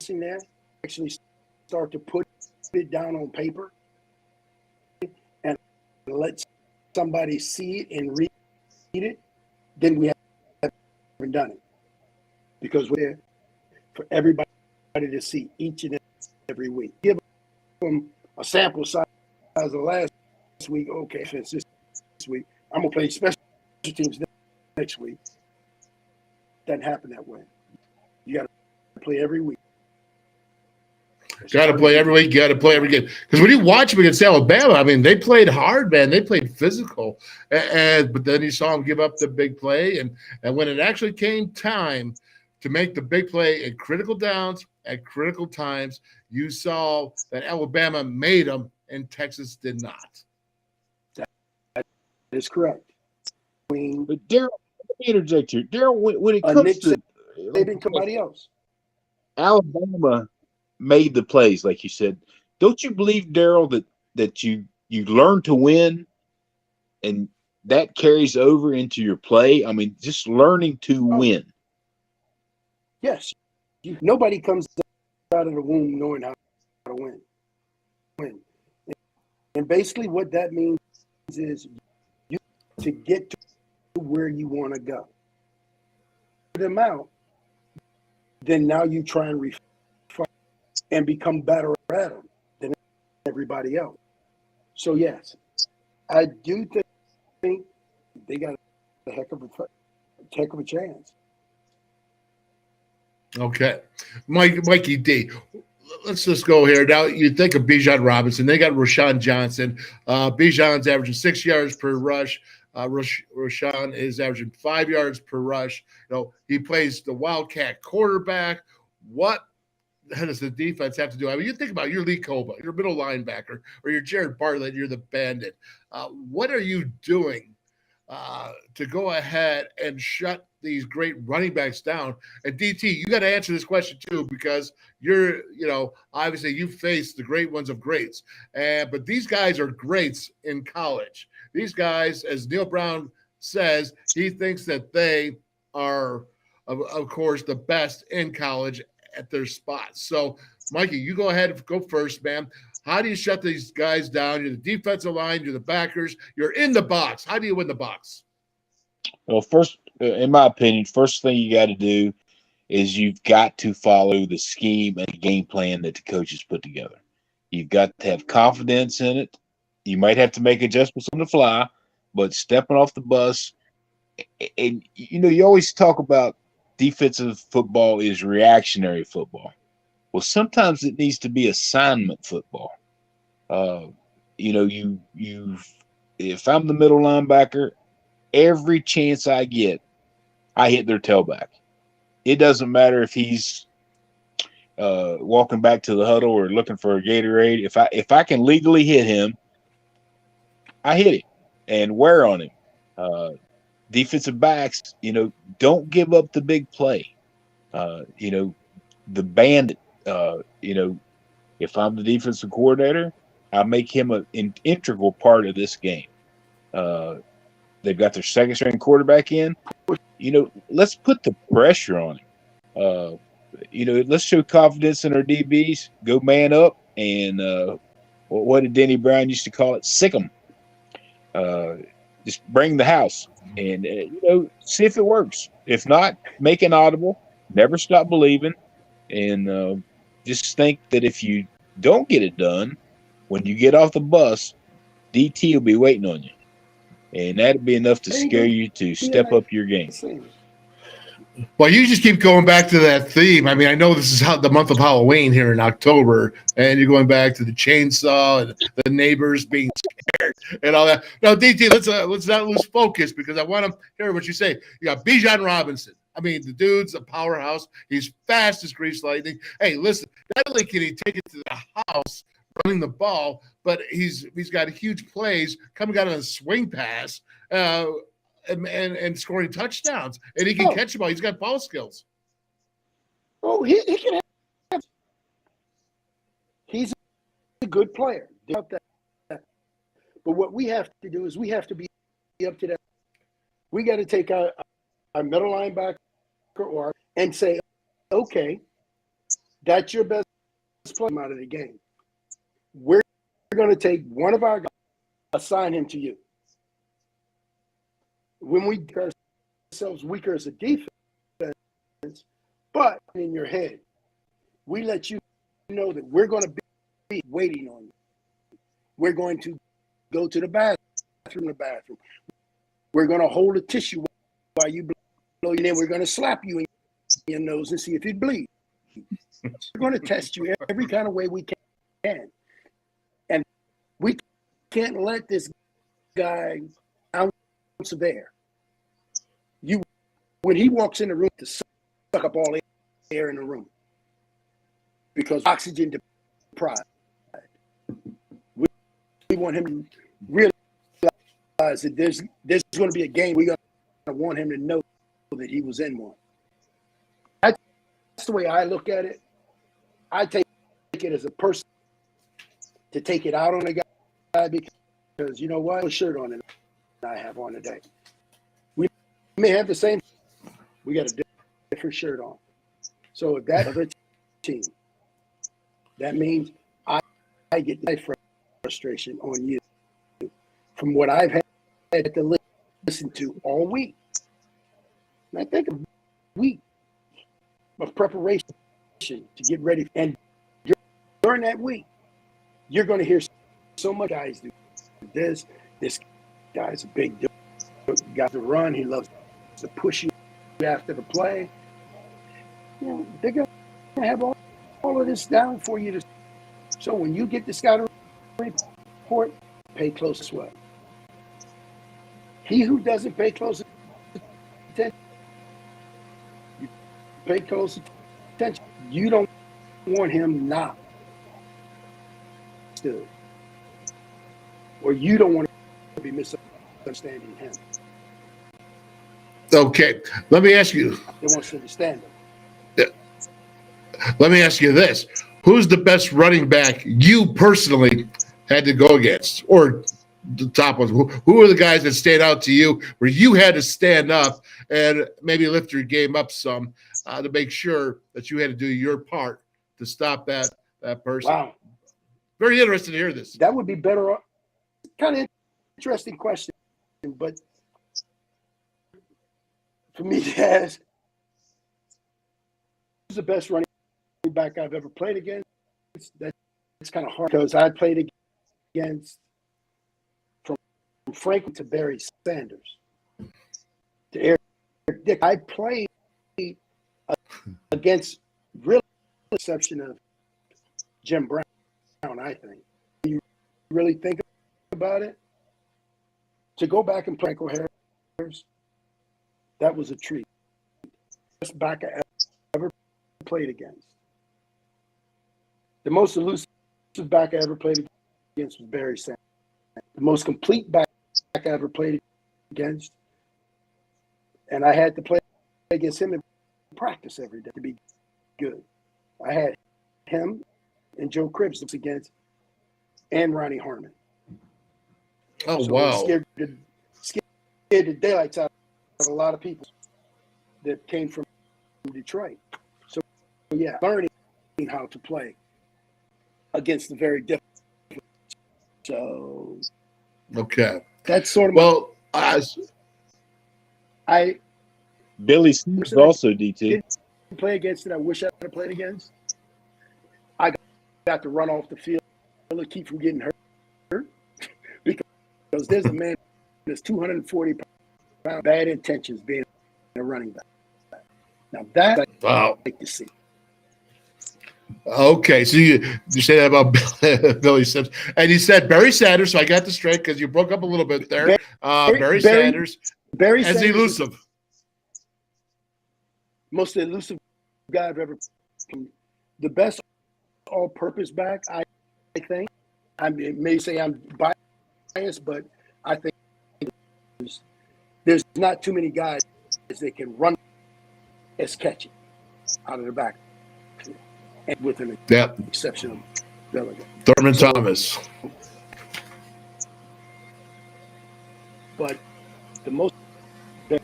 there. Actually start to put it down on paper and let somebody see it and read it, then we haven't done it. Because we're there for everybody to see each and every week. Give them a sample size of last week. Okay, since this week, I'm going to play special teams next week. Doesn't happen that way. You got to play every week. Got to play every week. Got to play every game. Because when you watch them against Alabama, I mean, they played hard, man. They played physical. But then you saw them give up the big play. And when it actually came time to make the big play at critical downs, at critical times, you saw that Alabama made them and Texas did not. That is correct. But Darryl, let me interject here. Darryl, when it comes to somebody else, Alabama made the plays, like you said. Don't you believe, Darryl, that you learn to win and that carries over into your play? I mean, just learning to win. Yes. Nobody comes out of the womb knowing how to win. And basically what that means is you to get to where you want to go. Them out, then now you try and refine and become better at them than everybody else. So yes, I do think they got a heck of a chance. Okay. Mikey D, let's just go here. Now, you think of Bijan Robinson. They got Rashawn Johnson. Bijan's averaging 6 yards per rush. Rashawn is averaging 5 yards per rush. He plays the Wildcat quarterback. What does the defense have to do? I mean, you think about your Lee Koba, your middle linebacker, or your Jared Bartlett, you're the bandit. What are you doing to go ahead and shut these great running backs down? And DT, you got to answer this question too, because you're, obviously you face the great ones of greats. But these guys are greats in college. These guys, as Neil Brown says, he thinks that they are, of course, the best in college at their spots. So, Mikey, you go ahead and go first, man. How do you shut these guys down? You're the defensive line, you're the backers, you're in the box. How do you win the box? Well, first, in my opinion, first thing you got to do is you've got to follow the scheme and game plan that the coaches put together. You've got to have confidence in it. You might have to make adjustments on the fly, but stepping off the bus, and you always talk about defensive football is reactionary football. Well, sometimes it needs to be assignment football. If I'm the middle linebacker, every chance I get, I hit their tailback. It doesn't matter if he's walking back to the huddle or looking for a Gatorade. If I can legally hit him, I hit him and wear on him. Defensive backs, don't give up the big play. The bandit, if I'm the defensive coordinator, I make him an integral part of this game. They've got their second string quarterback in. Let's put the pressure on him. Let's show confidence in our DBs. Go man up, and what did Denny Brown used to call it? Sick 'em. Just bring the house and see if it works. If not, make an audible. Never stop believing, and just think that if you don't get it done, when you get off the bus, DT will be waiting on you. And that'd be enough to scare you to step up your game. Well, you just keep going back to that theme. I mean, I know this is the month of Halloween here in October, and you're going back to the chainsaw and the neighbors being scared and all that. Now, DT, let's not lose focus, because I want to hear what you say. You got Bijan Robinson. I mean, the dude's a powerhouse. He's fast as grease lightning. Hey, listen, not only can he take it to the house running the ball, but he's got huge plays coming out of a swing pass and scoring touchdowns. And he can catch the ball. He's got ball skills. Oh, he can have. He's a good player. But what we have to do is we have to be up to that. We got to take our middle linebacker and say, okay, that's your best player out of the game. We're going to take one of our guys, assign him to you. When we make ourselves weaker as a defense, but in your head, we let you know that we're going to be waiting on you. We're going to go to the bathroom. We're going to hold a tissue while you blow, and then we're going to slap you in your nose and see if it bleeds. We're going to test you every kind of way we can. And we can't let this guy ounce of air. When he walks in the room, to suck up all the air in the room, because oxygen deprived. We want him to realize that there's going to be a game. We're going to want him to know that he was in one. That's the way I look at it. I take it as a person to take it out on a guy, because you know what? No shirt on it I have on today. We may have the same. We got a different shirt on. So if that other team, that means I get my frustration on you from what I've had to listen to all week. And I think a week, of preparation to get ready. And during that week, you're going to hear so much guys do this. This guy's a big dude. Got to run. He loves to push you after the play. You know, they're going to have all of this down for you. So when you get the scouting report, pay close to what. He who doesn't pay close attention, you pay close attention. You don't want him not stood, or you don't want to be misunderstanding him. Okay, let me ask you. They want to understand him. Let me ask you this: who's the best running back you personally had to go against, or the top ones? Who are the guys that stand out to you where you had to stand up and maybe lift your game up some to make sure that you had to do your part to stop that person? Wow. Very interested to hear this. That would be better. Kind of interesting question, but for me to ask, who's the best running back I've ever played against? That's kind of hard because I played against from Franklin to Barry Sanders to Eric Dick. I played against real exception of Jim Brown. I think you really think about it, to go back and play Franco Harris, that was a treat. Best back I ever played against. The most elusive back I ever played against was Barry Sanders. The most complete back I ever played against, and I had to play against him in practice every day to be good. I had him and Joe Cribbs against, and Ronnie Harmon. Oh, so wow. Scared the daylights out of a lot of people that came from Detroit. So, yeah, learning how to play against the very different. So, okay. That's sort of Billy Smith's also DT. Didn't play against it. I wish I had played against. I got to run off the field to keep from getting hurt because there's a man that's 240 pounds, bad intentions being a running back. Now that I like to see. Okay, so you say that about Billy Sims, and you said Barry Sanders. So I got this straight because you broke up a little bit there. Barry Sanders, Barry as Sanders, elusive, most elusive guy I've ever seen. The best all-purpose back, I think. I may say I'm biased, but I think there's not too many guys that can run as catchy out of the back, and with an exception of Delegate. Thurman Thomas. But the most but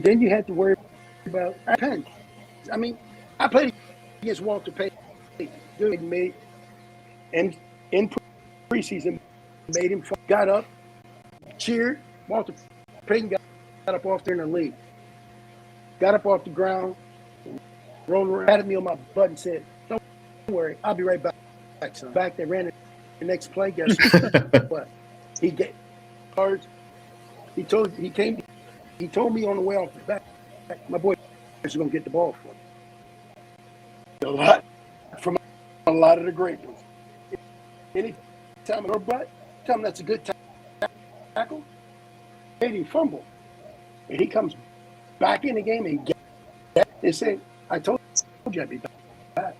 then you had to worry about Penn. I mean, I played against Walter Payton. Dude made and in preseason made him got up, cheered. Walter Payton got up off there in the league. Got up off the ground, rolled around, patted me on my butt and said, "Don't worry, I'll be right back." Son. Back there, ran the next play. Guess what? He get cards. He told me on the way off the back, my boy is going to get the ball for me. From a lot of the great ones. Anytime in her butt, tell him that's a good tackle. Made him fumble, and he comes back in the game and they say, "I told you I'd be back."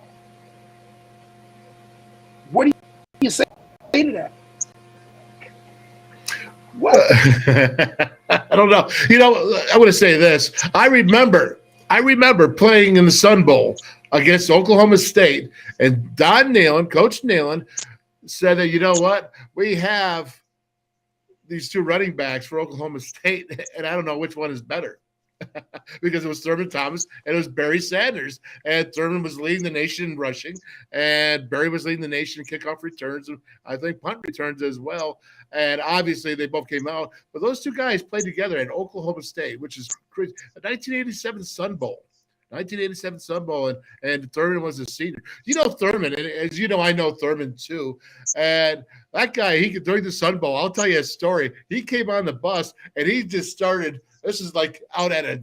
What do you say to that? What? I don't know. You know, I want to say this. I remember playing in the Sun Bowl against Oklahoma State, and Don Nalen, Coach Nalen, said that, you know what, we have these two running backs for Oklahoma State, and I don't know which one is better. because it was Thurman Thomas and it was Barry Sanders. And Thurman was leading the nation in rushing, and Barry was leading the nation in kickoff returns, and I think punt returns as well. And obviously they both came out. But those two guys played together at Oklahoma State, which is crazy. The 1987 Sun Bowl. 1987 Sun Bowl, and Thurman was a senior. You know Thurman, and as you know, I know Thurman too. And that guy, he could during the Sun Bowl, I'll tell you a story. He came on the bus and he just started. This is like out at it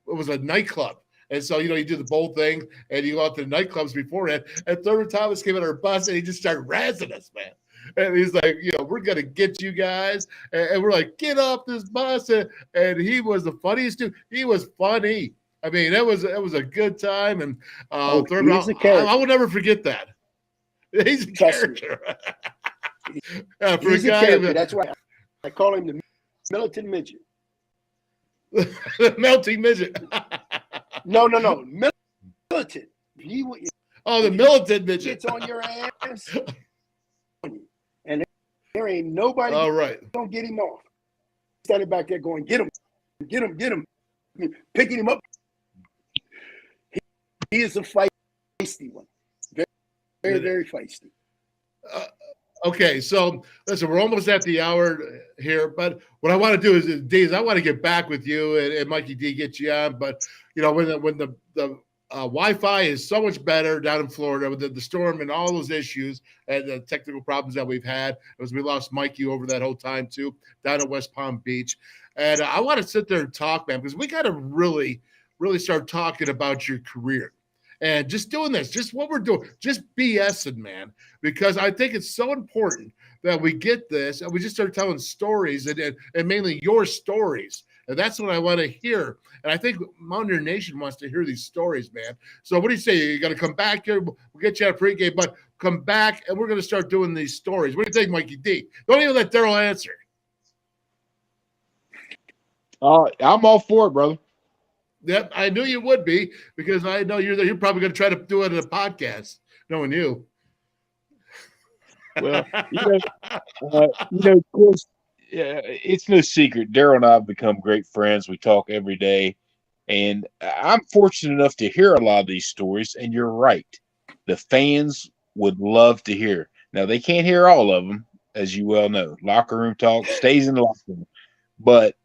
was a nightclub. And so, you do the bowl thing and you go out to the nightclubs beforehand. And Thurman Thomas came on our bus and he just started razzing us, man. And he's like, we're going to get you guys. And we're like, get off this bus. And he was the funniest dude. He was funny. I mean, it was a good time. And Thurman, I will never forget that. He's a character. He's a character. That's why I call him the militant midget. The melting midget. No. Militant. The militant midget. It's on your ass. And there ain't nobody don't get him off. Standing back there going, get him. Picking him up. He is a feisty one. Very, very feisty. Okay, so listen, we're almost at the hour here, but what I want to do is I want to get back with you and Mikey D get you on. But when the Wi-Fi is so much better down in Florida with the storm and all those issues and the technical problems that we've had, as we lost Mikey over that whole time too, down at West Palm Beach, and I want to sit there and talk, man, because we got to really start talking about your career. And just doing this, just what we're doing, just BSing, man, because I think it's so important that we get this and we just start telling stories and mainly your stories. And that's what I want to hear. And I think Mountaineer Nation wants to hear these stories, man. So what do you say? You got to come back here. We'll get you out of pregame, but come back and we're going to start doing these stories. What do you think, Mikey D? Don't even let Darryl answer. I'm all for it, brother. Yep, I knew you would be because I know you're probably going to try to do it in a podcast, knowing you. Well, of course, it's no secret. Darryl and I have become great friends. We talk every day, and I'm fortunate enough to hear a lot of these stories. And you're right, the fans would love to hear. Now they can't hear all of them, as you well know. Locker room talk stays in the locker room, but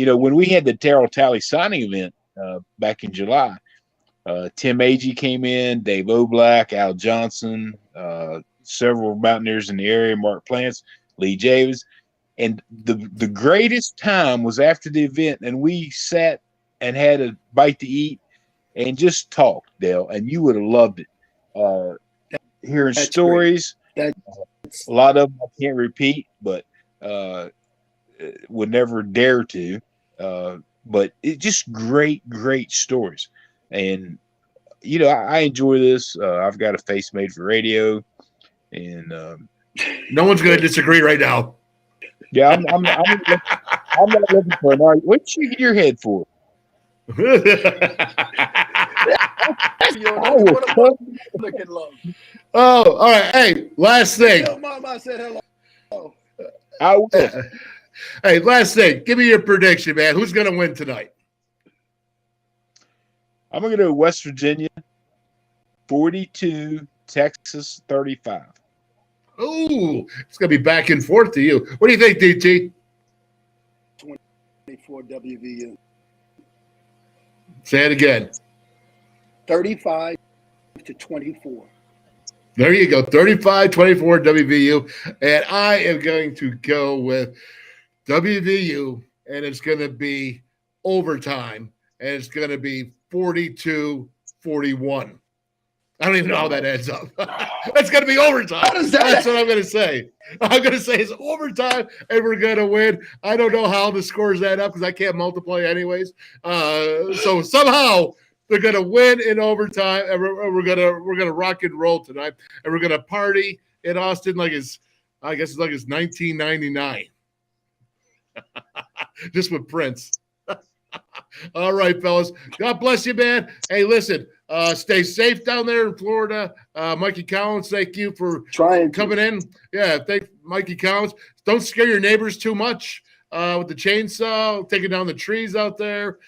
when we had the Darryl Talley signing event back in July, Tim Agee came in, Dave O'Black, Al Johnson, several Mountaineers in the area, Mark Plants, Lee Javis. And the greatest time was after the event, and we sat and had a bite to eat and just talked, Dale, and you would have loved it. Hearing stories, a lot of them I can't repeat, but would never dare to, but it's just great stories. And I enjoy this. I've got a face made for radio, and no one's going to disagree right now. Yeah, I'm not looking for an argument. What you shaking your head for? Oh, all right. Hey, last thing. Tell Mom I said hello. I will. Hey, last thing. Give me your prediction, man. Who's going to win tonight? I'm going to go West Virginia, 42, Texas, 35. Ooh, it's going to be back and forth to you. What do you think, DT? 24 WVU. Say it again. 35 to 24. There you go. 35-24 WVU. And I am going to go with WVU, and it's going to be overtime, and it's going to be 42-41. I don't even know how that adds up. That's going to be overtime. That's what I'm going to say. I'm going to say it's overtime, and we're going to win. I don't know how the scores add up because I can't multiply anyways. So somehow they're going to win in overtime, and we're going to rock and roll tonight, and we're going to party in Austin like it's 1999. Just with Prince. All right, fellas. God bless you, man. Hey, listen, stay safe down there in Florida. Mikey Collins, thank you for coming in. Yeah, thank Mikey Collins. Don't scare your neighbors too much. with the chainsaw, taking down the trees out there.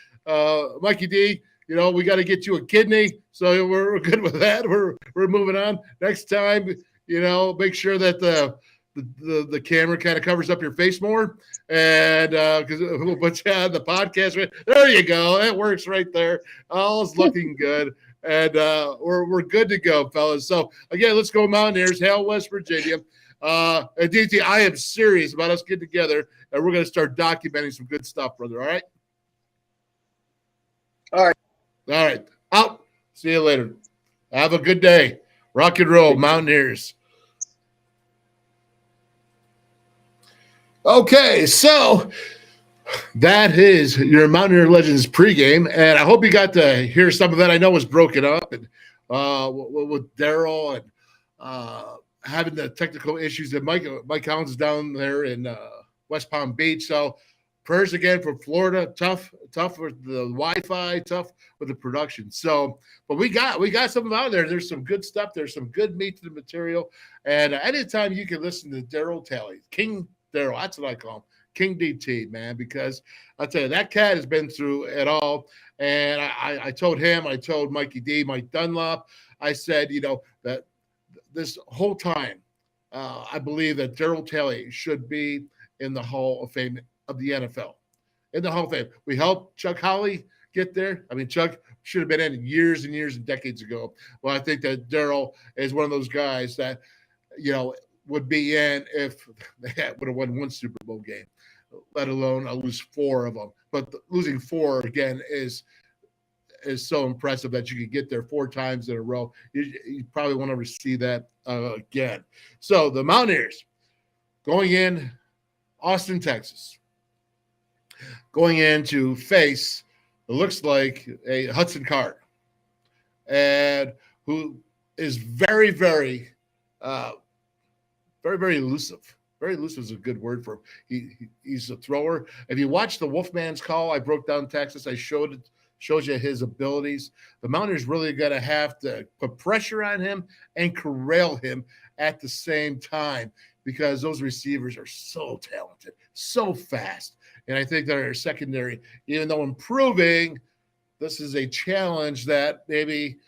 Mikey D, we got to get you a kidney. So we're good with that. We're moving on. Next time, make sure that the camera kind of covers up your face more. And because we'll put you on the podcast. There you go. It works right there. All's looking good. And we're good to go, fellas. So, again, let's go Mountaineers, hail West Virginia. And DT, I am serious about us getting together, and we're going to start documenting some good stuff, brother. All right? All right. Out. See you later. Have a good day. Rock and roll, Mountaineers. Okay, so that is your Mountaineer Legends pregame, and I hope you got to hear some of that. I know it was broken up and with Darryl and having the technical issues that Mike Collins is down there in West Palm Beach. So prayers again for Florida. Tough with the Wi-Fi, tough with the production. So, but we got something out there. There's some good stuff. There's some good meat to the material. And anytime you can listen to Darryl Talley, King Darryl, that's what I call him. King DT, man, because I'll tell you, that cat has been through it all. And I told him, I told Mikey D, Mike Dunlop, I said, that this whole time, I believe that Darryl Talley should be in the Hall of Fame of the NFL. In the Hall of Fame. We helped Chuck Howley get there. I mean, Chuck should have been in years and years and decades ago. Well, I think that Darryl is one of those guys that, would be in if they would have won one Super Bowl game, let alone lose 4 of them. But losing 4 again is so impressive that you could get there 4 times in a row. You probably won't ever see that again. So the Mountaineers going in Austin, Texas, going in to face, it looks like a Hudson Card, and who is very, very, very, very elusive. Very elusive is a good word for him. He's a thrower. If you watch the Wolfman's call, I broke down Texas. I shows you his abilities. The Mountaineers really got to have to put pressure on him and corral him at the same time because those receivers are so talented, so fast. And I think that our secondary, even though improving, this is a challenge that maybe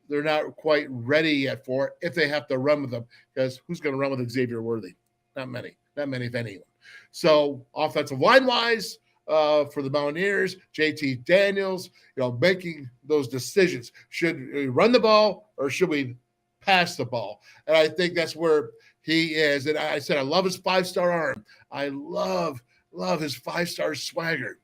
they're not quite ready yet for if they have to run with them, because who's going to run with Xavier Worthy? Not many, if anyone. So offensive line-wise, for the Mountaineers, JT Daniels, making those decisions. Should we run the ball or should we pass the ball? And I think that's where he is. And I said, I love his 5-star arm. I love his 5-star swagger,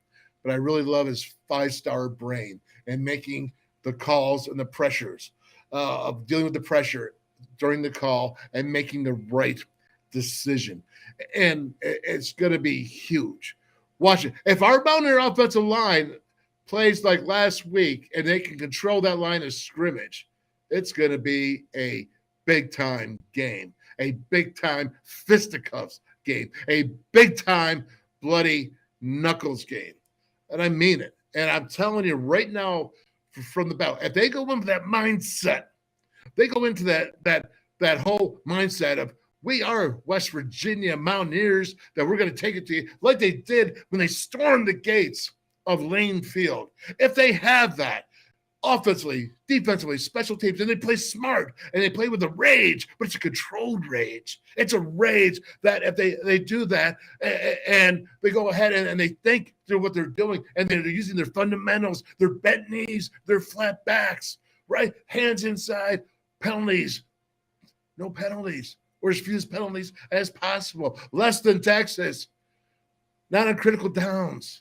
but I really love his 5-star brain and making the calls and the pressures of dealing with the pressure during the call and making the right decision. And it's going to be huge. Watch it. If our Mountaineer offensive line plays like last week and they can control that line of scrimmage, it's going to be a big-time game, a big-time fisticuffs game, a big-time bloody knuckles game. And I mean it. And I'm telling you right now from the battle, if they go into that mindset, they go into that whole mindset of, we are West Virginia Mountaineers, that we're going to take it to you like they did when they stormed the gates of Lane Field. If they have that offensively, defensively, special teams, and they play smart and they play with a rage, but it's a controlled rage. It's a rage that if they do that and they go ahead and they think through what they're doing and they're using their fundamentals, their bent knees, their flat backs, right? Hands inside, penalties, no penalties, or as few penalties as possible. Less than Texas. Not on critical downs.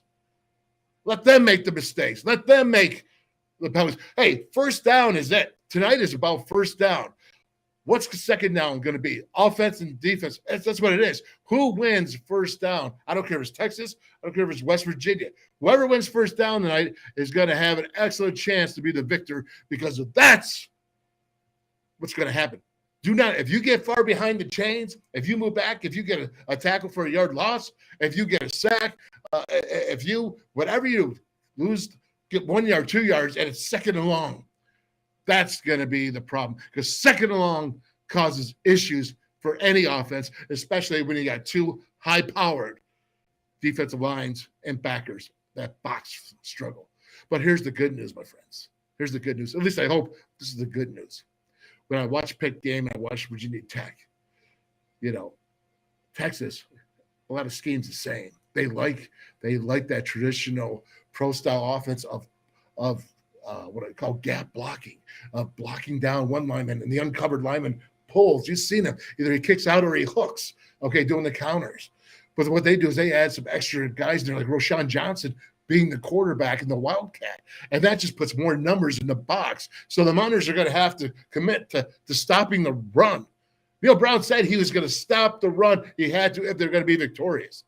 Let them make the mistakes. Let them make the penalties. Hey, first down is it. Tonight is about first down. What's the second down going to be? Offense and defense. That's what it is. Who wins first down? I don't care if it's Texas. I don't care if it's West Virginia. Whoever wins first down tonight is going to have an excellent chance to be the victor, because that's what's going to happen. Do not, if you get far behind the chains, if you move back, if you get a tackle for a yard loss, if you get a sack, if you, whatever you lose, get 1 yard, 2 yards, and it's second and long, that's going to be the problem, because second and long causes issues for any offense, especially when you got 2 high-powered defensive lines and backers that box struggle. But here's the good news, my friends. Here's the good news. At least I hope this is the good news. When I watch Pitt game and I watch Virginia Tech, Texas, a lot of schemes the same. They like that traditional pro style offense of what I call gap blocking, of blocking down one lineman and the uncovered lineman pulls. You've seen him. Either he kicks out or he hooks, doing the counters. But what they do is they add some extra guys there, like Roshan Johnson being the quarterback in the Wildcat. And that just puts more numbers in the box. So the Mountaineers are going to have to commit to stopping the run. Neil Brown said he was going to stop the run. He had to if they're going to be victorious.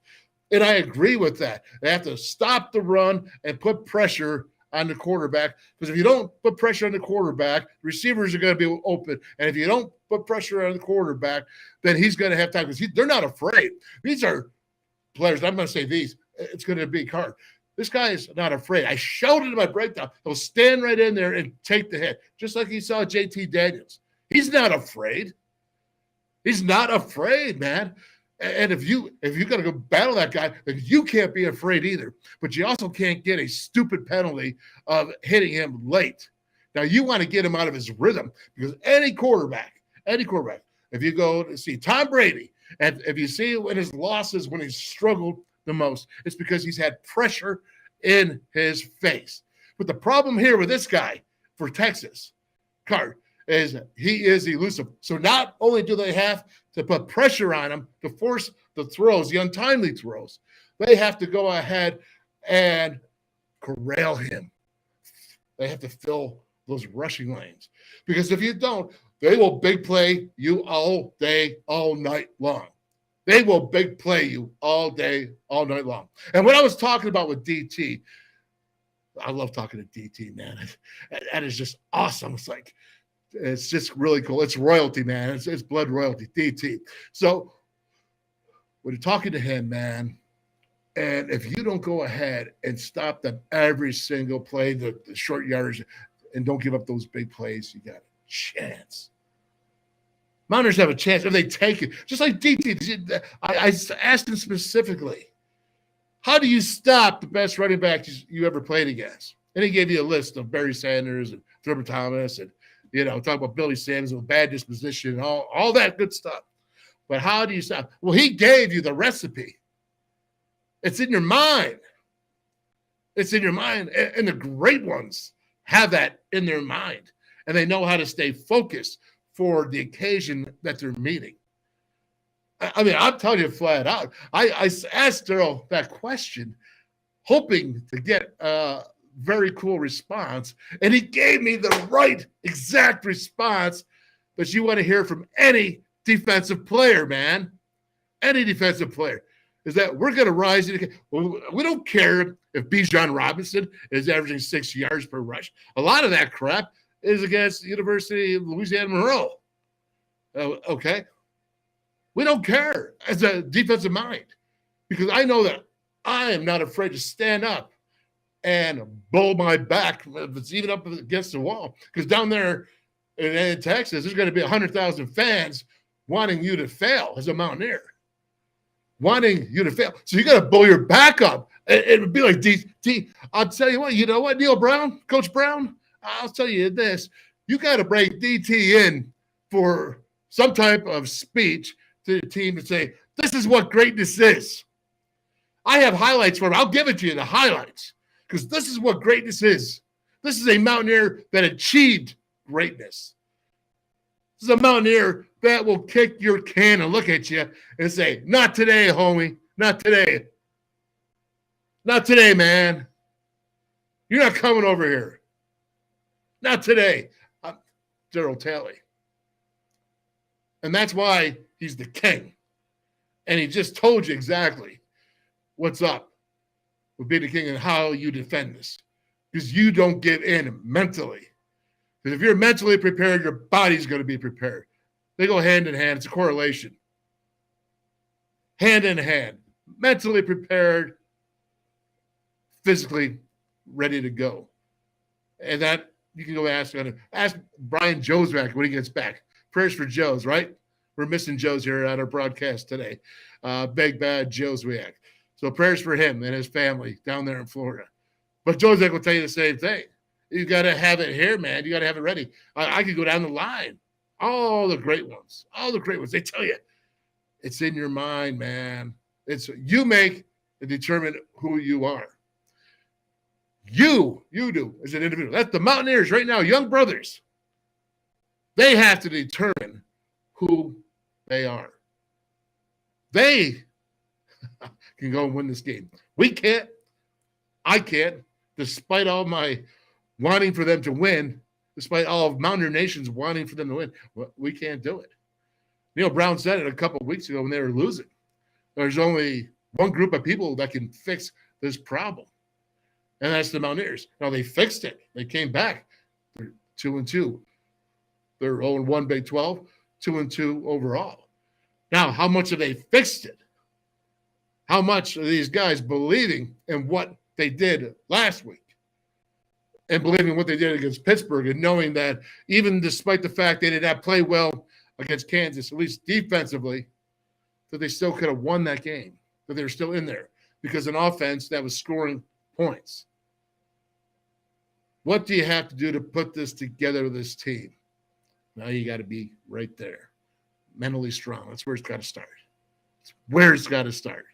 And I agree with that. They have to stop the run and put pressure on the quarterback, because if you don't put pressure on the quarterback, receivers are going to be open. And if you don't put pressure on the quarterback, then he's going to have time, because they're not afraid. These are players. I'm going to say these. It's going to be hard. This guy is not afraid. I showed it in my breakdown. He'll stand right in there and take the hit, just like you saw JT Daniels. He's not afraid. He's not afraid, man. And if you got to go battle that guy, then you can't be afraid either. But you also can't get a stupid penalty of hitting him late. Now, you want to get him out of his rhythm, because any quarterback, if you go to see Tom Brady, and if you see when his losses, when he's struggled the most, it's because he's had pressure in his face. But the problem here with this guy for Texas, Card, is he is elusive. So not only do they have to put pressure on him to force the throws, the untimely throws, they have to go ahead and corral him. They have to fill those rushing lanes, because if you don't, they will big play you all day, all night long. They will big play you all day, all night long. And what I was talking about with DT, I love talking to DT, man. That is just awesome. It's just really cool. It's royalty, man. It's blood royalty, DT. So when you're talking to him, man, and if you don't go ahead and stop them every single play, the short yardage, and don't give up those big plays, you got a chance. Mountaineers have a chance if they take it. Just like DT. I asked him specifically, how do you stop the best running back you ever played against? And he gave you a list of Barry Sanders and Thurman Thomas and, talk about Billy Sanders with bad disposition and all that good stuff. But how do you stop? Well, he gave you the recipe. It's in your mind. It's in your mind. And the great ones have that in their mind. And they know how to stay focused for the occasion that they're meeting. I mean, I'm telling you flat out. I asked Darryl that question, hoping to get a very cool response, and he gave me the right exact response that you want to hear from any defensive player, man. Any defensive player is that we're going to rise. We don't care if Bijan Robinson is averaging 6 yards per rush. A lot of that crap is against the University of Louisiana Monroe. Okay? We don't care as a defensive mind, because I know that I am not afraid to stand up and blow my back if it's even up against the wall. Because down there in Texas, there's going to be 100,000 fans wanting you to fail as a Mountaineer. Wanting you to fail. So you got to blow your back up. It would be like DT. I'll tell you what, Neil Brown, Coach Brown, I'll tell you this. You got to bring DT in for some type of speech to the team and say, this is what greatness is. I have highlights for him. I'll give it to you, the highlights, because this is what greatness is. This is a Mountaineer that achieved greatness. This is a Mountaineer that will kick your can and look at you and say, not today, homie. Not today. Not today, man. You're not coming over here. Not today. I'm Darryl Talley. And that's why he's the king. And he just told you exactly what's up with being the king and how you defend this. Because you don't give in mentally. Because if you're mentally prepared, your body's going to be prepared. They go hand in hand. It's a correlation. Hand in hand. Mentally prepared, physically ready to go. And that you can go ask Brian Jozwiak when he gets back. Prayers for Joe's, right? We're missing Joe's here at our broadcast today. Big bad Jozwiak. So prayers for him and his family down there in Florida. But Jose will tell you the same thing. You got to have it here, man. You got to have it ready. I could go down the line. All the great ones. They tell you it's in your mind, man. It's you make and determine who you are. You do as an individual. That's the Mountaineers right now, young brothers. They have to determine who they are. They can go and win this game. We can't. I can't, despite all my wanting for them to win, despite all of Mountaineer Nation's wanting for them to win. We can't do it. Neil Brown said it a couple of weeks ago when they were losing. There's only one group of people that can fix this problem, and that's the Mountaineers. Now, they fixed it. They came back. They're 2-2. They're 0-1 Big 12, 2-2 overall. Now, how much have they fixed it? How much are these guys believing in what they did last week and believing what they did against Pittsburgh and knowing that even despite the fact they did not play well against Kansas, at least defensively, that they still could have won that game, that they were still in there because an offense that was scoring points. What do you have to do to put this together with this team? Now you got to be right there, mentally strong. That's where it's got to start. It's where it's got to start.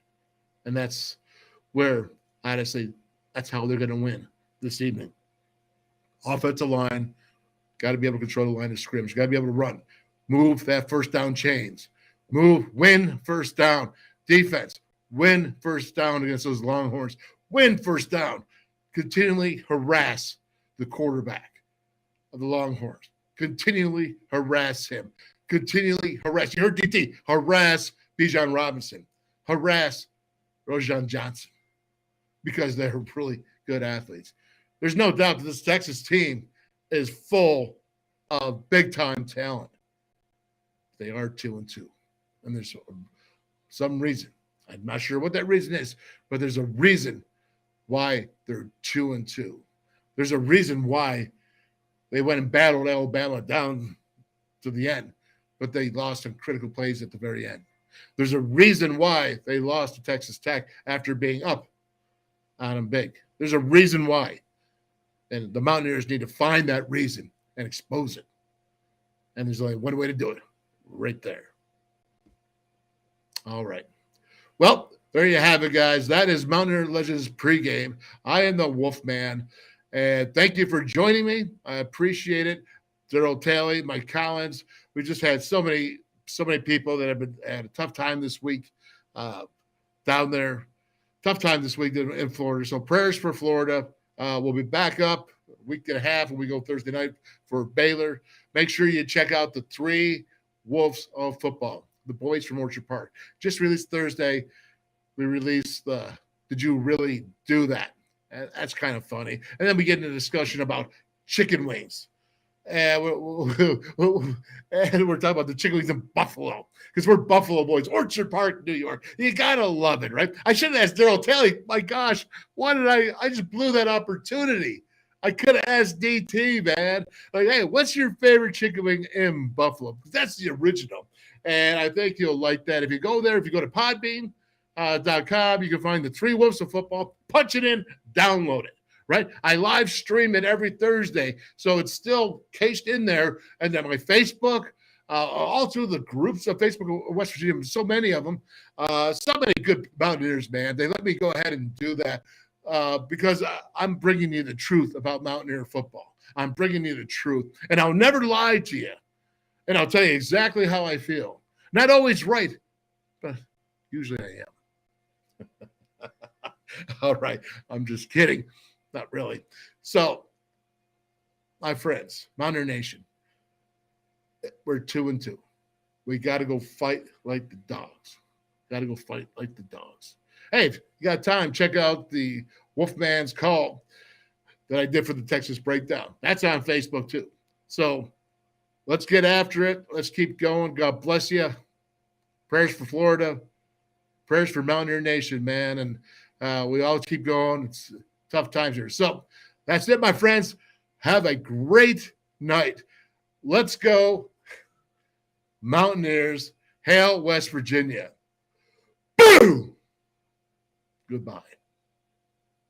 And that's where, honestly, that's how they're going to win this evening. Offensive line, got to be able to control the line of scrimmage. Got to be able to run. Move that first down chains. Win first down. Defense, win first down against those Longhorns. Win first down. Continually harass the quarterback of the Longhorns. Continually harass him. Continually harass. You heard DT. Harass Bijan Robinson. Harass Rojan Johnson because they're really good athletes. There's no doubt that this Texas team is full of big-time talent. They are 2-2. And there's some reason. I'm not sure what that reason is, but there's a reason why they're 2-2. There's a reason why they went and battled Alabama down to the end, but they lost some critical plays at the very end. There's a reason why they lost to Texas Tech after being up on them big. There's a reason why. And the Mountaineers need to find that reason and expose it. And there's only one way to do it, right there. All right. Well, there you have it, guys. That is Mountaineer Legends Pregame. I am the Wolfman. And thank you for joining me. I appreciate it. Darryl Talley, Mike Collins. We just had so many people that have been had a tough time this week down there. Tough time this week in Florida. So prayers for Florida. We'll be back up a week and a half when we go Thursday night for Baylor. Make sure you check out the 3 Wolves of football, the boys from Orchard Park. Just released Thursday. We released the Did You Really Do That? And that's kind of funny. And then we get into a discussion about chicken wings. And we're talking about the chicken wings in Buffalo because we're Buffalo boys. Orchard Park, New York. You got to love it, right? I should have asked Darryl Talley. My gosh, why did I just blew that opportunity. I could have asked DT, man. Like, hey, what's your favorite chicken wing in Buffalo? Because that's the original. And I think you'll like that. If you go there, if you go to Podbean.com, you can find the 3 Wolves of football. Punch it in, download it. Right? I live stream it every Thursday, so it's still cased in there. And then my Facebook, all through the groups of Facebook of West Virginia, so many of them, so many good Mountaineers, man. They let me go ahead and do that because I'm bringing you the truth about Mountaineer football. I'm bringing you the truth, and I'll never lie to you, and I'll tell you exactly how I feel. Not always right, but usually I am. All right, I'm just kidding. Not really. So, my friends, Mountaineer Nation, we're 2-2. We got to go fight like the dogs. Got to go fight like the dogs. Hey, if you got time, check out the Wolfman's Call that I did for the Texas Breakdown. That's on Facebook too. So, let's get after it. Let's keep going. God bless you. Prayers for Florida. Prayers for Mountaineer Nation, man. And we all keep going. It's tough times here. So that's it, my friends. Have a great night. Let's go, Mountaineers. Hail, West Virginia. Boom! Goodbye.